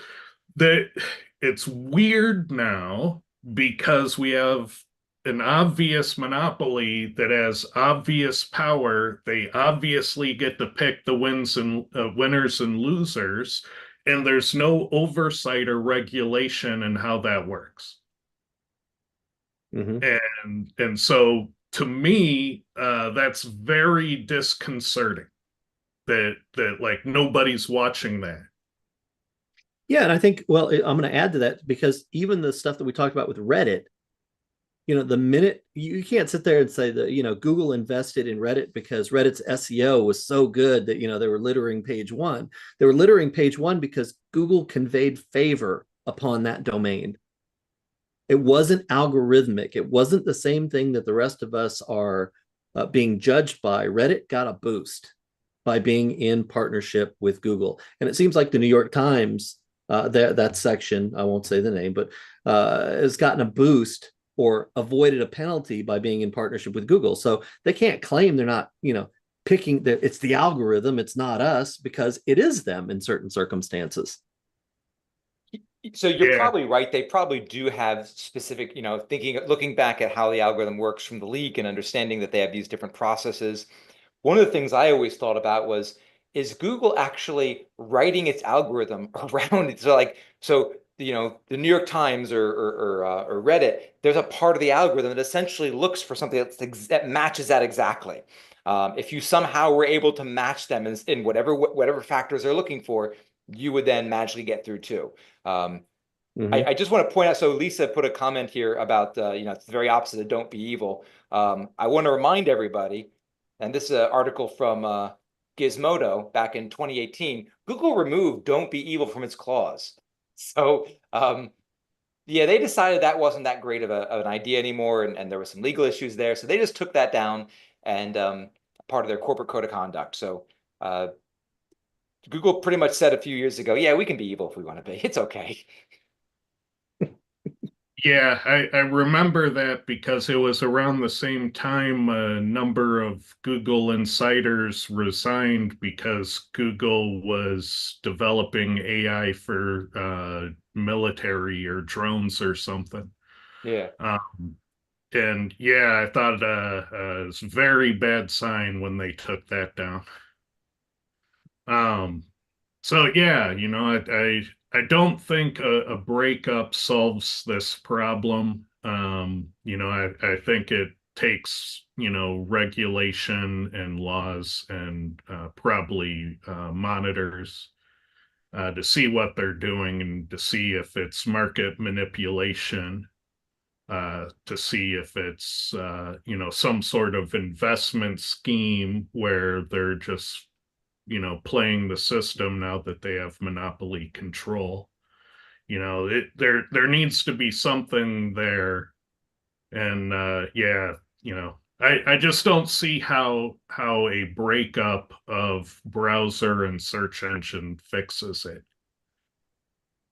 it's weird now because we have an obvious monopoly that has obvious power. They obviously get to pick the winners and losers, and there's no oversight or regulation in how that works. Mhm. And so to me, that's very disconcerting that like nobody's watching that. Yeah, and I think, well, I'm going to add to that because even the stuff that we talked about with Reddit, the minute you can't sit there and say that, Google invested in Reddit because Reddit's SEO was so good that, they were littering page one. They were littering page one because Google conveyed favor upon that domain. It wasn't algorithmic. It wasn't the same thing that the rest of us are being judged by. Reddit got a boost by being in partnership with Google. And it seems like the New York Times, that section, I won't say the name, but has gotten a boost or avoided a penalty by being in partnership with Google. So they can't claim they're not, picking that it's the algorithm, it's not us, because it is them in certain circumstances. So you're Yeah. probably right. They probably do have specific, looking back at how the algorithm works from the leak and understanding that they have these different processes. One of the things I always thought about was, is Google actually writing its algorithm around it? So the New York Times or Reddit, there's a part of the algorithm that essentially looks for something that matches that exactly. If you somehow were able to match them in whatever factors they're looking for, you would then magically get through too. I just want to point out, so Lisa put a comment here about, it's the very opposite of don't be evil. I want to remind everybody, and this is an article from Gizmodo back in 2018, Google removed don't be evil from its clause. So yeah, they decided that wasn't that great of an idea anymore, and there were some legal issues there. So they just took that down and part of their corporate code of conduct. So Google pretty much said a few years ago, yeah, we can be evil if we want to be. It's okay. Yeah, I remember that because it was around the same time a number of Google insiders resigned because Google was developing AI for military or drones or something. Yeah. And yeah, I thought it was a very bad sign when they took that down. So yeah, I don't think a breakup solves this problem. I think it takes, regulation and laws and probably monitors to see what they're doing and to see if it's market manipulation, to see if it's, some sort of investment scheme where they're just playing the system now that they have monopoly control. There needs to be something there. And yeah, I just don't see how a breakup of browser and search engine fixes it.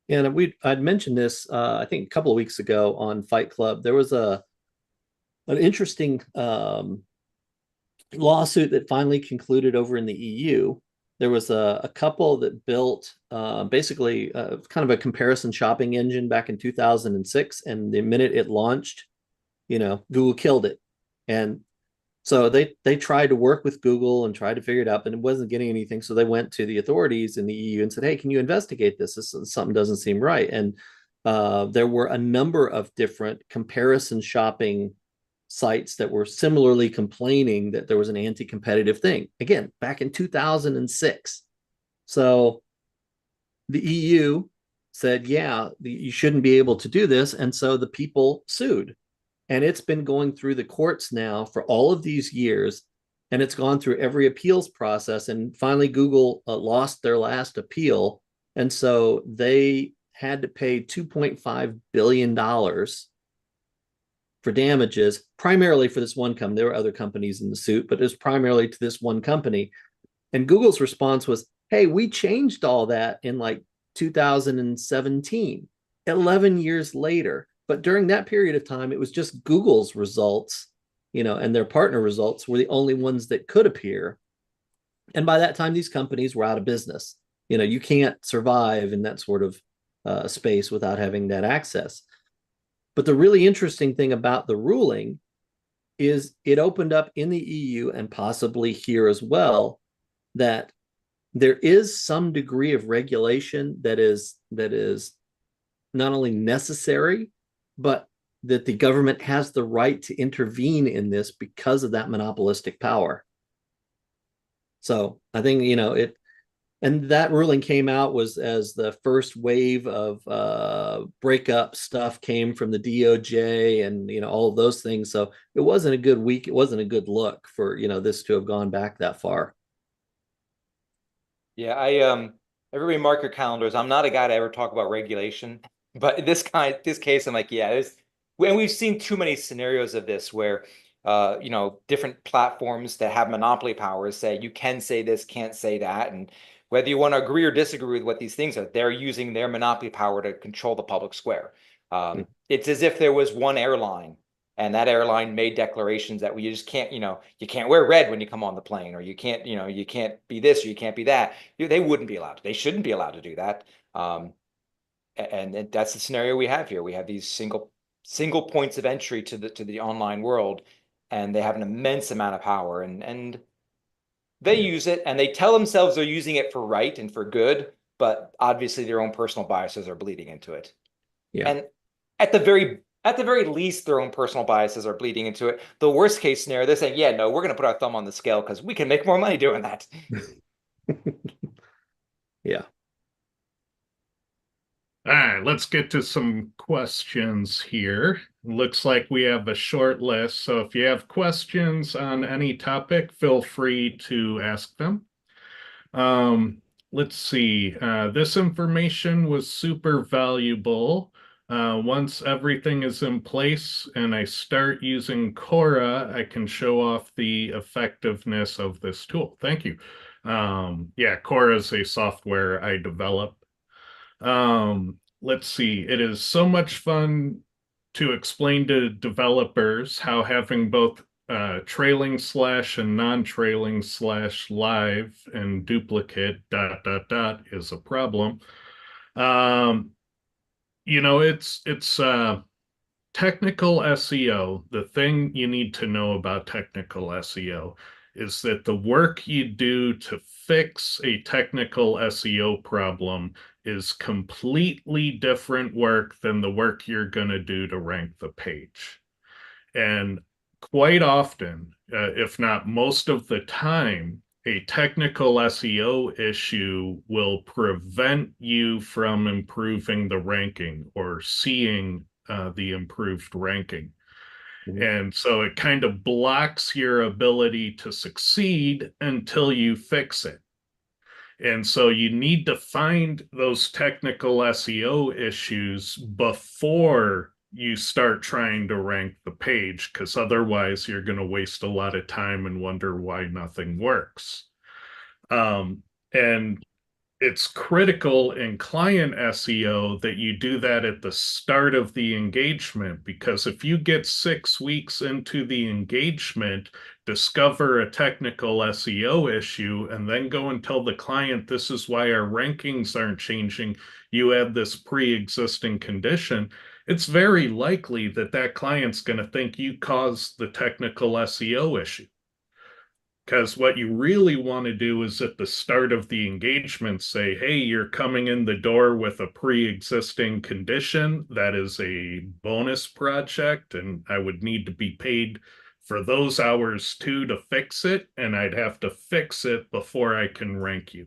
And I'd mentioned this, I think a couple of weeks ago on Fight Club. There was an interesting lawsuit that finally concluded over in the EU. There was a couple that built basically kind of a comparison shopping engine back in 2006, and the minute it launched, Google killed it. And so they tried to work with Google and tried to figure it out, but it wasn't getting anything. So they went to the authorities in the EU and said, "Hey, can you investigate this? Something doesn't seem right." And there were a number of different comparison shopping sites that were similarly complaining that there was an anti-competitive thing. Again, back in 2006. So the EU said, yeah, you shouldn't be able to do this. And so the people sued. And it's been going through the courts now for all of these years. And it's gone through every appeals process. And finally, Google lost their last appeal. And so they had to pay $2.5 billion for damages, primarily for this one company. There were other companies in the suit, but it was primarily to this one company. And Google's response was, hey, we changed all that in like 2017, 11 years later. But during that period of time, it was just Google's results, and their partner results were the only ones that could appear. And by that time, these companies were out of business. You can't survive in that sort of space without having that access. But the really interesting thing about the ruling is it opened up in the EU and possibly here as well that there is some degree of regulation that is not only necessary, but that the government has the right to intervene in this because of that monopolistic power. So I think, it, and that ruling came out was as the first wave of breakup stuff came from the DOJ and, all of those things. So it wasn't a good week. It wasn't a good look for, this to have gone back that far. Yeah, everybody mark your calendars. I'm not a guy to ever talk about regulation, but this case, I'm like, yeah, and we've seen too many scenarios of this where, different platforms that have monopoly powers say you can say this, can't say that, and whether you want to agree or disagree with what these things are, they're using their monopoly power to control the public square. It's as if there was one airline and that airline made declarations that you just can't, you can't wear red when you come on the plane, or you can't, you can't be this or you can't be that. They wouldn't be allowed to. They shouldn't be allowed to do that. And that's the scenario we have here. We have these single points of entry to the online world, and they have an immense amount of power, and they use it, and they tell themselves they're using it for right and for good, but obviously their own personal biases are bleeding into it. Yeah. And at the very least, their own personal biases are bleeding into it. The worst case scenario, they're saying, yeah, no, we're going to put our thumb on the scale because we can make more money doing that. Yeah. All right, let's get to some questions here. Looks like we have a short list, so if you have questions on any topic, feel free to ask them. Let's see. This information was super valuable. Once everything is in place and I start using Cora, I can show off the effectiveness of this tool. Thank you. Yeah, Cora is a software I developed. Let's see. It is so much fun to explain to developers how having both trailing slash and non-trailing slash live and duplicate ... is a problem. It's technical SEO. The thing you need to know about technical SEO is that the work you do to fix a technical SEO problem is completely different work than the work you're going to do to rank the page. And quite often, if not most of the time, a technical SEO issue will prevent you from improving the ranking or seeing the improved ranking. And so it kind of blocks your ability to succeed until you fix it. And so you need to find those technical SEO issues before you start trying to rank the page, because otherwise you're going to waste a lot of time and wonder why nothing works. And it's critical in client SEO that you do that at the start of the engagement, because if you get 6 weeks into the engagement, discover a technical SEO issue, and then go and tell the client, this is why our rankings aren't changing, you have this pre-existing condition, it's very likely that that client's going to think you caused the technical SEO issue. Because what you really want to do is at the start of the engagement say, hey, you're coming in the door with a pre-existing condition. That is a bonus project, and I would need to be paid for those hours too to fix it, and I'd have to fix it before I can rank you.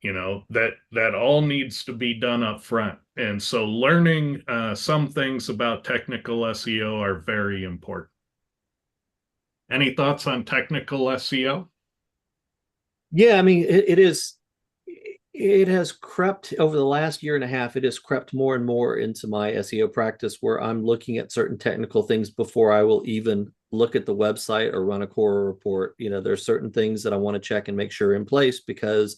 That all needs to be done up front. And so learning some things about technical SEO are very important. Any thoughts on technical SEO? Yeah, I mean, it has crept over the last year and a half. It has crept more and more into my SEO practice, where I'm looking at certain technical things before I will even look at the website or run a Cora report. There's certain things that I want to check and make sure are in place, because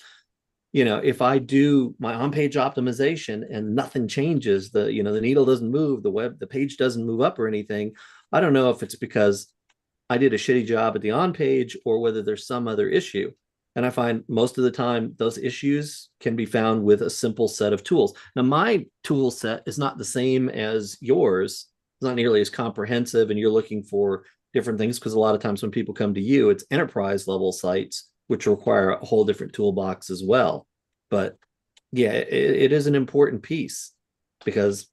if I do my on-page optimization and nothing changes, the needle doesn't move, the page doesn't move up or anything, I don't know if it's because I did a shitty job at the on page or whether there's some other issue. And I find most of the time those issues can be found with a simple set of tools. Now, my tool set is not the same as yours. It's not nearly as comprehensive, and you're looking for different things because a lot of times when people come to you, it's enterprise level sites, which require a whole different toolbox as well. But yeah, it is an important piece because,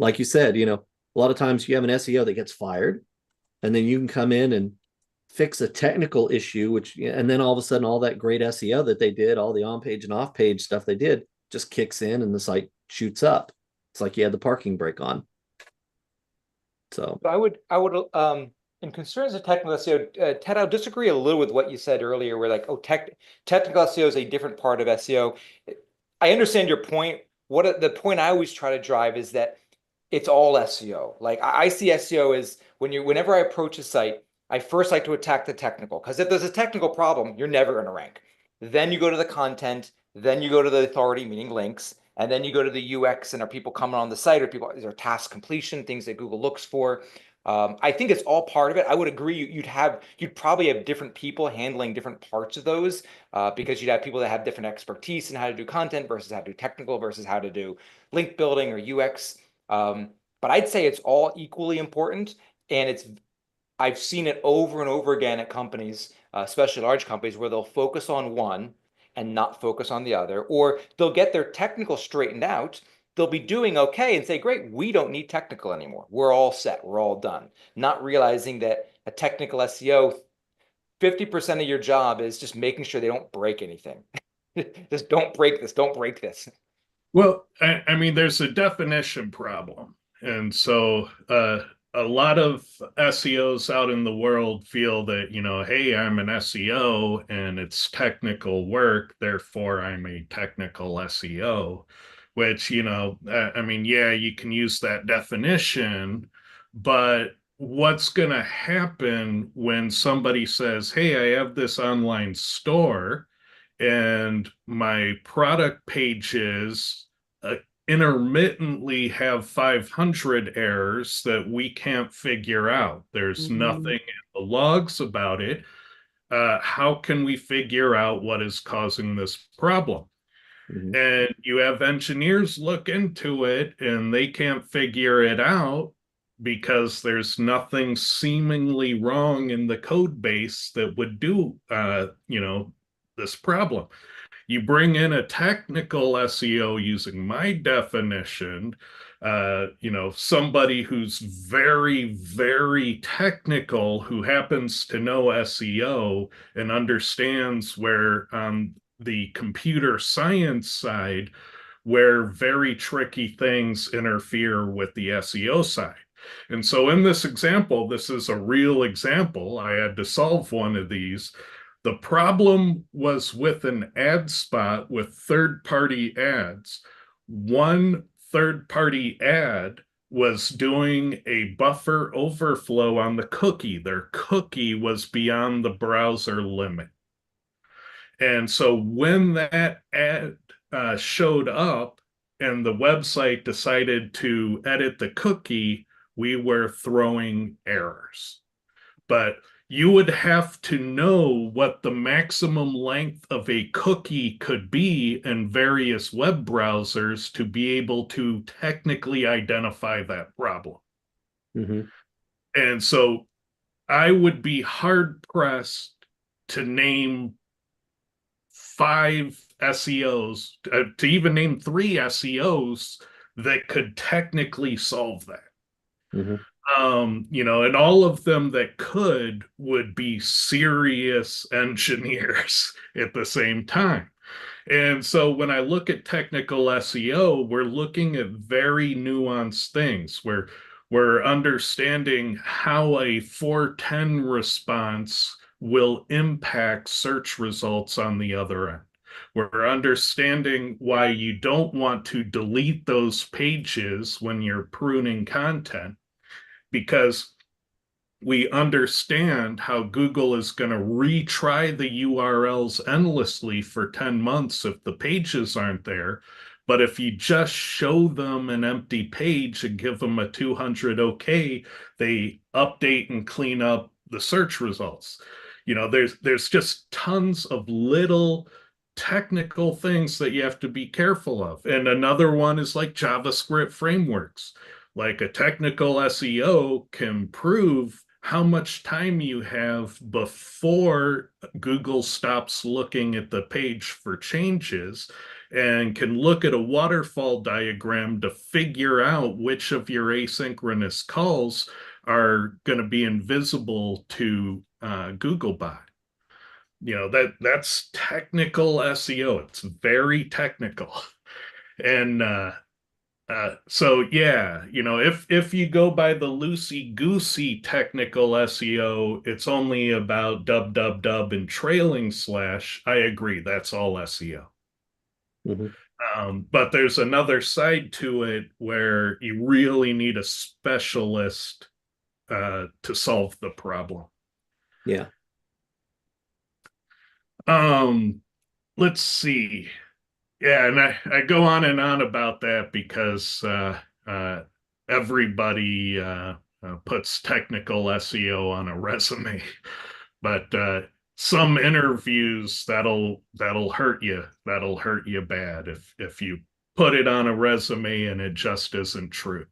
like you said, a lot of times you have an SEO that gets fired, and then you can come in and fix a technical issue, and then all of a sudden, all that great SEO that they did, all the on-page and off-page stuff they did, just kicks in and the site shoots up. It's like you had the parking brake on. So I would, in concerns of technical SEO, Ted, I'll disagree a little with what you said earlier, where like, technical SEO is a different part of SEO. I understand your point. The point I always try to drive is that it's all SEO. Like I see SEO as whenever I approach a site, I first like to attack the technical, because if there's a technical problem, you're never going to rank. Then you go to the content, then you go to the authority, meaning links, and then you go to the UX, and are people coming on the site, is there task completion, things that Google looks for. I think it's all part of it. I would agree you'd probably have different people handling different parts of those, because you'd have people that have different expertise in how to do content versus how to do technical versus how to do link building or UX. But I'd say it's all equally important, and I've seen it over and over again at companies, especially large companies, where they'll focus on one and not focus on the other, or they'll get their technical straightened out. They'll be doing okay and say, great, we don't need technical anymore. We're all set. We're all done. Not realizing that a technical SEO, 50% of your job is just making sure they don't break anything. Just don't break this. Don't break this. Well, I mean, there's a definition problem. And so a lot of SEOs out in the world feel that, hey, I'm an SEO and it's technical work, therefore I'm a technical SEO, which, I mean, yeah, you can use that definition, but what's going to happen when somebody says, hey, I have this online store and my product pages intermittently have 500 errors that we can't figure out. There's nothing in the logs about it. How can we figure out what is causing this problem? And you have engineers look into it and they can't figure it out because there's nothing seemingly wrong in the code base that would do, this problem. You bring in a technical SEO using my definition, somebody who's very, very technical, who happens to know SEO and understands where on the computer science side, where very tricky things interfere with the SEO side. And so in this example, this is a real example. I had to solve one of these. The problem was with an ad spot with third-party ads. One third-party ad was doing a buffer overflow on the cookie. Their cookie was beyond the browser limit. And so when that ad showed up and the website decided to edit the cookie, we were throwing errors. But you would have to know what the maximum length of a cookie could be in various web browsers to be able to technically identify that problem. And so I would be hard-pressed to name 5 SEOs, to even name 3 SEOs that could technically solve that. And all of them that would be serious engineers at the same time. And so when I look at technical SEO, we're looking at very nuanced things where we're understanding how a 410 response will impact search results on the other end. We're understanding why you don't want to delete those pages when you're pruning content, because we understand how Google is going to retry the URLs endlessly for 10 months if the pages aren't there. But if you just show them an empty page and give them a 200 OK, they update and clean up the search results. You know, there's just tons of little technical things that you have to be careful of. And another one is like JavaScript frameworks. Like a technical SEO can prove how much time you have before Google stops looking at the page for changes, and can look at a waterfall diagram to figure out which of your asynchronous calls are going to be invisible to Googlebot. You know, that's technical SEO. It's very technical. And so yeah, you know, if you go by the loosey-goosey technical SEO, it's only about dub and trailing slash. I agree, that's all SEO. But there's another side to it where you really need a specialist to solve the problem. Yeah. Let's see. Yeah, and I go on and on about that because everybody puts technical SEO on a resume, but some interviews that'll hurt you. That'll hurt you bad if you put it on a resume and it just isn't true.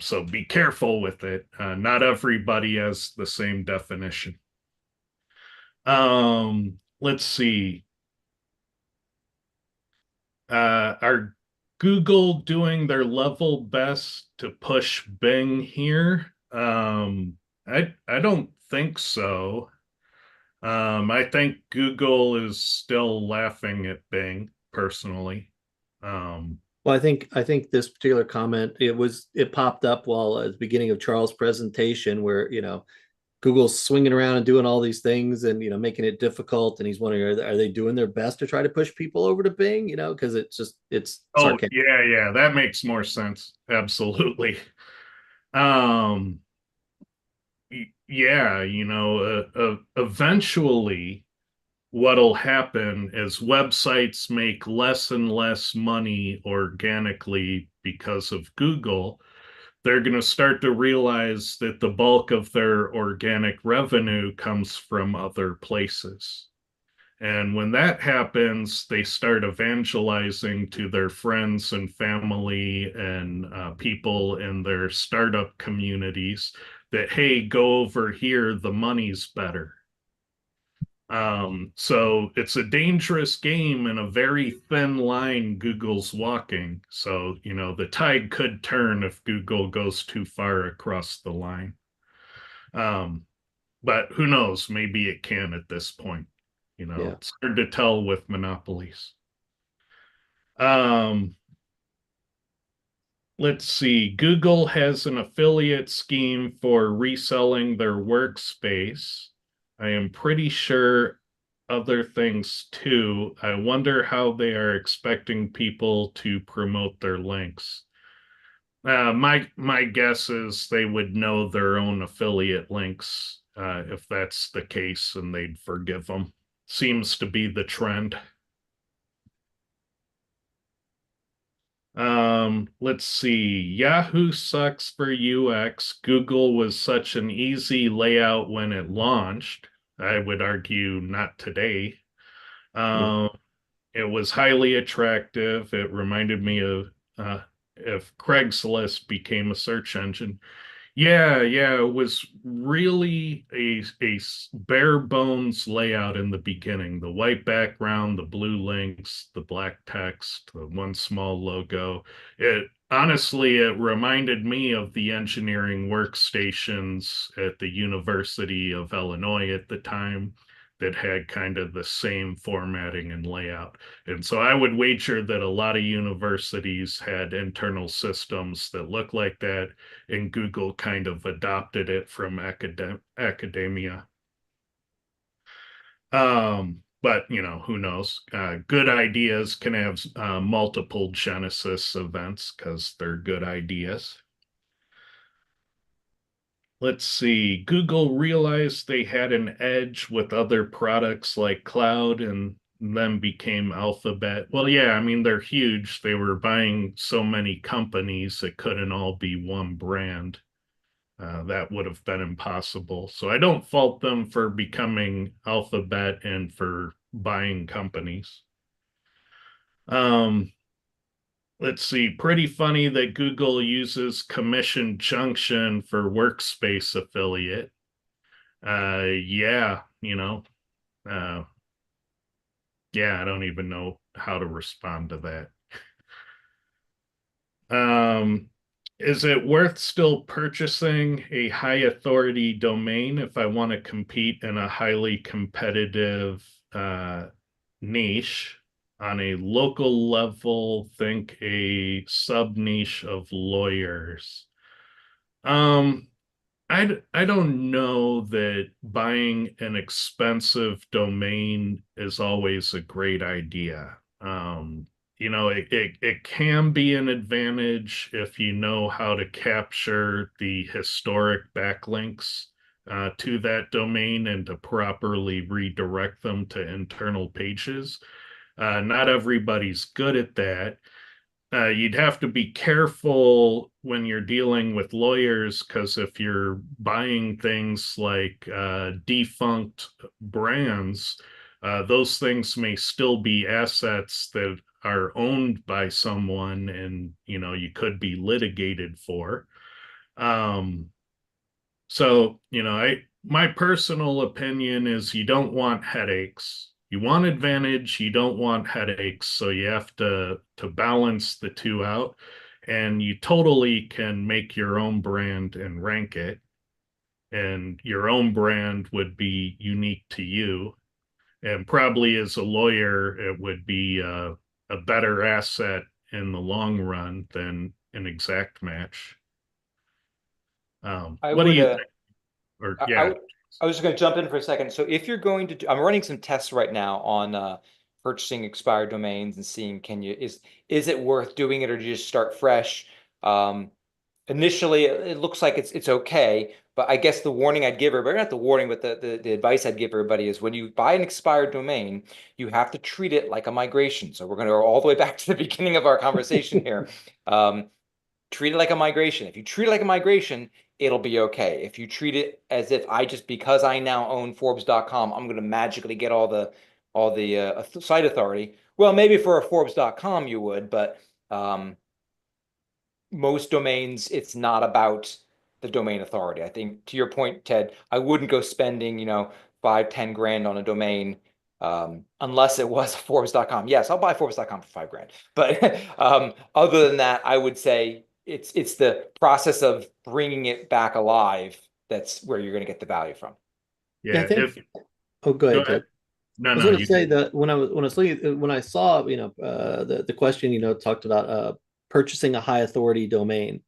So be careful with it. Not everybody has the same definition. Let's see. Are Google doing their level best to push Bing here? I don't think so. I think Google is still laughing at Bing personally. Well, I think this particular comment, it popped up while at the beginning of Charles' presentation, where Google's swinging around and doing all these things and making it difficult, and he's wondering, are they doing their best to try to push people over to Bing? Because it's sarcastic. Yeah, that makes more sense. Absolutely. Yeah, eventually what'll happen is websites make less and less money organically because of Google. They're going to start to realize that the bulk of their organic revenue comes from other places. And when that happens, they start evangelizing to their friends and family and people in their startup communities that, hey, go over here, the money's better. So it's a dangerous game and a very thin line Google's walking. So, the tide could turn if Google goes too far across the line. But who knows? Maybe it can at this point. It's hard to tell with monopolies. Let's see. Google has an affiliate scheme for reselling their workspace. I am pretty sure other things too. I wonder how they are expecting people to promote their links. My guess is they would know their own affiliate links if that's the case, and they'd forgive them. Seems to be the trend. Let's see. Yahoo sucks for UX. Google was such an easy layout when it launched. I would argue not today. It was highly attractive. It reminded me of if Craigslist became a search engine. Yeah, it was really a bare bones layout in the beginning. The white background, the blue links, the black text, the one small logo. Honestly, it reminded me of the engineering workstations at the University of Illinois at the time that had kind of the same formatting and layout. And so I would wager that a lot of universities had internal systems that look like that, and Google kind of adopted it from academia. But who knows? Good ideas can have multiple genesis events because they're good ideas. Let's see. Google realized they had an edge with other products like Cloud and then became Alphabet. Well, yeah, I mean, they're huge. They were buying so many companies, it couldn't all be one brand. That would have been impossible. So I don't fault them for becoming Alphabet and for buying companies. Let's see, pretty funny that Google uses Commission Junction for workspace affiliate. Yeah, yeah, I don't even know how to respond to that. Is it worth still purchasing a high authority domain if I want to compete in a highly competitive niche on a local level? Think a sub niche of lawyers. I don't know that buying an expensive domain is always a great idea. It can be an advantage if you know how to capture the historic backlinks to that domain and to properly redirect them to internal pages. Not everybody's good at that. You'd have to be careful when you're dealing with lawyers, because if you're buying things like defunct brands, those things may still be assets that are owned by someone, and you could be litigated for. So my personal opinion is you don't want headaches. You want advantage, you don't want headaches. So you have to balance the two out, and you totally can make your own brand and rank it. And your own brand would be unique to you. And probably as a lawyer, it would be a better asset in the long run than an exact match. What do you think? I was just going to jump in for a second. So if you're going to I'm running some tests right now on purchasing expired domains and seeing is it worth doing it, or do you just start fresh? Initially, it looks like it's okay, but I guess the warning I'd give everybody, not the warning, but the advice I'd give everybody is when you buy an expired domain, you have to treat it like a migration. So we're going to go all the way back to the beginning of our conversation here. Treat it like a migration. If you treat it like a migration, it'll be okay. If you treat it as if because I now own Forbes.com, I'm going to magically get all the site authority. Well, maybe for a Forbes.com you would, but most domains, it's not about the domain authority. I think to your point, Ted, I wouldn't go spending, $5-10 grand on a domain unless it was Forbes.com. Yes, I'll buy Forbes.com for $5 grand. But other than that, I would say it's the process of bringing it back alive that's where you're going to get the value from. Yeah, I think. Oh, go ahead, Ted. No, I was going to say that when I saw the question talked about purchasing a high authority domain,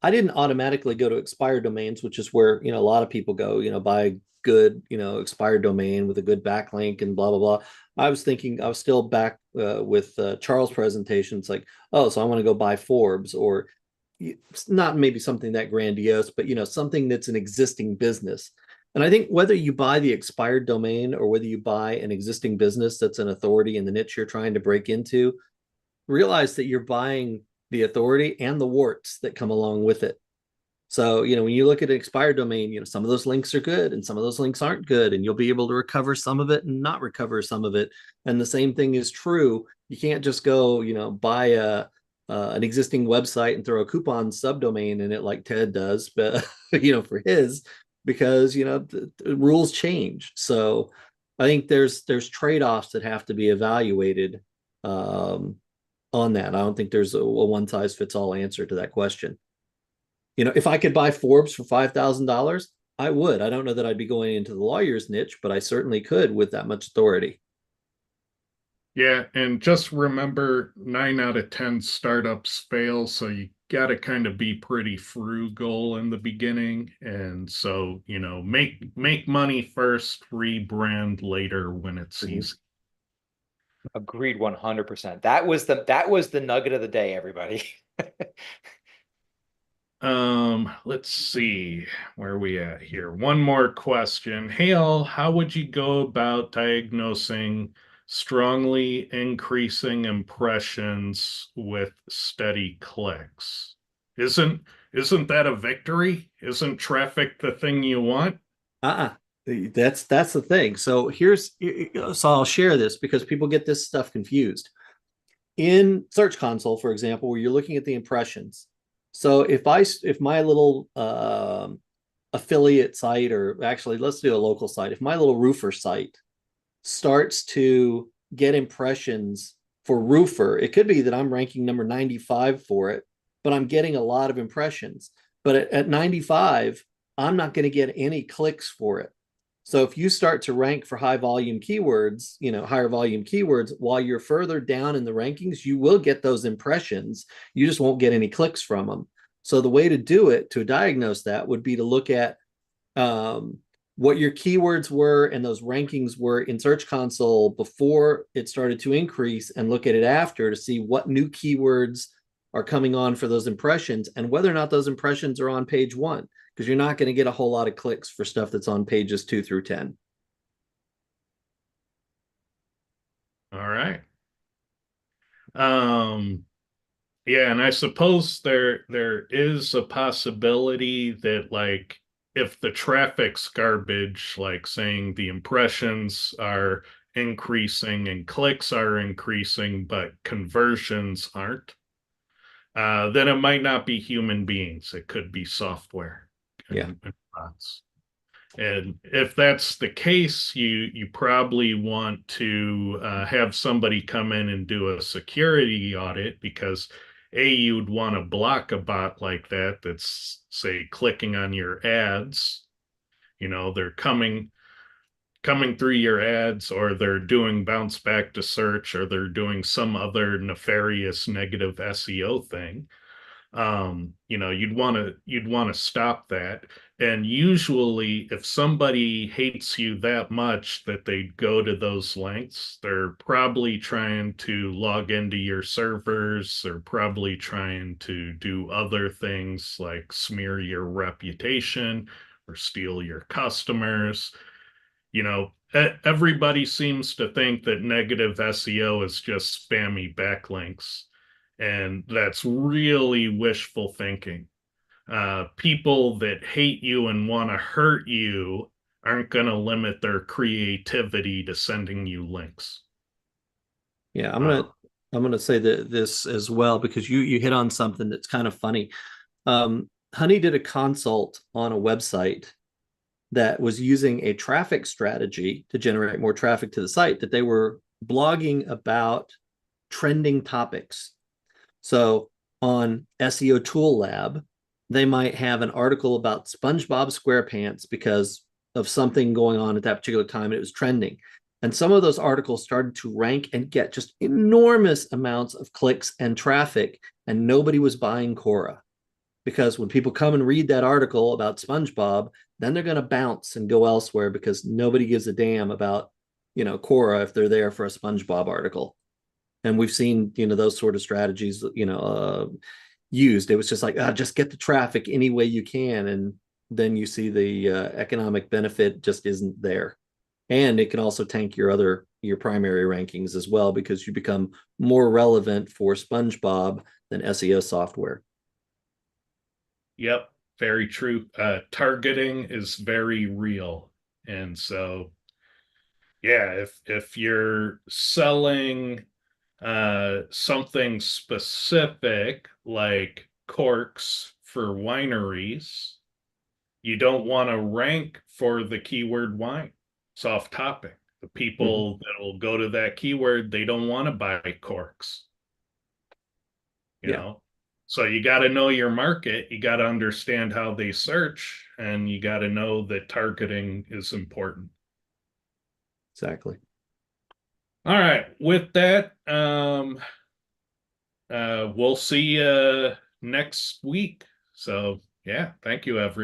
I didn't automatically go to expired domains, which is where a lot of people go, buy a good expired domain with a good backlink and blah blah blah. I was still back with Charles' presentation. It's like, oh, so I want to go buy Forbes, or not maybe something that grandiose, but something that's an existing business. And I think whether you buy the expired domain or whether you buy an existing business that's an authority in the niche you're trying to break into, realize that you're buying the authority and the warts that come along with it. So, when you look at an expired domain, some of those links are good and some of those links aren't good, and you'll be able to recover some of it and not recover some of it. And the same thing is true. You can't just go, buy an existing website and throw a coupon subdomain in it like Ted does, but for his, because the rules change. So I think there's trade-offs that have to be evaluated on that. I don't think there's a one-size-fits-all answer to that question. If I could buy Forbes for $5,000, I would. I don't know that I'd be going into the lawyer's niche, but I certainly could with that much authority. Yeah, and just remember 9 out of 10 startups fail, so you got to kind of be pretty frugal in the beginning. And so, make money first, rebrand later when it's easy. Agreed 100%. That was the nugget of the day, everybody. Let's see, where are we at here? One more question. Hale, how would you go about diagnosing strongly increasing impressions with steady clicks? Isn't Isn't that a victory? Isn't traffic the thing you want? That's the thing. So I'll share this because people get this stuff confused. In Search Console, for example, where you're looking at the impressions. So if my little affiliate site, or actually let's do a local site, if my little roofer site starts to get impressions for roofer, it could be that I'm ranking number 95 for it, but I'm getting a lot of impressions. But at 95, I'm not going to get any clicks for it. So if you start to rank for high volume keywords, higher volume keywords, while you're further down in the rankings, you will get those impressions. You just won't get any clicks from them. So the way to do it, to diagnose that, would be to look at what your keywords were and those rankings were in Search Console before it started to increase, and look at it after to see what new keywords are coming on for those impressions and whether or not those impressions are on page 1, because you're not going to get a whole lot of clicks for stuff that's on pages 2 through 10. All right. Yeah, and I suppose there is a possibility that, like, if the traffic's garbage, like saying the impressions are increasing and clicks are increasing, but conversions aren't, then it might not be human beings. It could be software. And bots. And if that's the case, you probably want to have somebody come in and do a security audit, because you'd want to block a bot like that that's, say, clicking on your ads. They're coming through your ads, or they're doing bounce back to search, or they're doing some other nefarious negative SEO thing. You'd want to stop that. And usually if somebody hates you that much that they go to those lengths, they're probably trying to log into your servers. They're probably trying to do other things like smear your reputation or steal your customers. Everybody seems to think that negative SEO is just spammy backlinks. And that's really wishful thinking. People that hate you and want to hurt you aren't going to limit their creativity to sending you links. Yeah, I'm gonna say that this as well, because you hit on something that's kind of funny. Honey did a consult on a website that was using a traffic strategy to generate more traffic to the site, that they were blogging about trending topics. So on SEO Tool Lab, they might have an article about SpongeBob SquarePants because of something going on at that particular time, and it was trending. And some of those articles started to rank and get just enormous amounts of clicks and traffic, and nobody was buying Quora. Because when people come and read that article about SpongeBob, then they're going to bounce and go elsewhere, because nobody gives a damn about, Quora if they're there for a SpongeBob article. And we've seen, those sort of strategies, used. It was just like, just get the traffic any way you can. And then you see the economic benefit just isn't there. And it can also tank your primary rankings as well, because you become more relevant for SpongeBob than SEO software. Yep, very true. Targeting is very real. And so, yeah, if you're selling something specific like corks for wineries, you don't want to rank for the keyword wine. It's off topic. The people that will go to that keyword, they don't want to buy corks. You know? So you got to know your market. You got to understand how they search, and you got to know that targeting is important. Exactly. All right. With that, we'll see you next week. So yeah, thank you, everyone.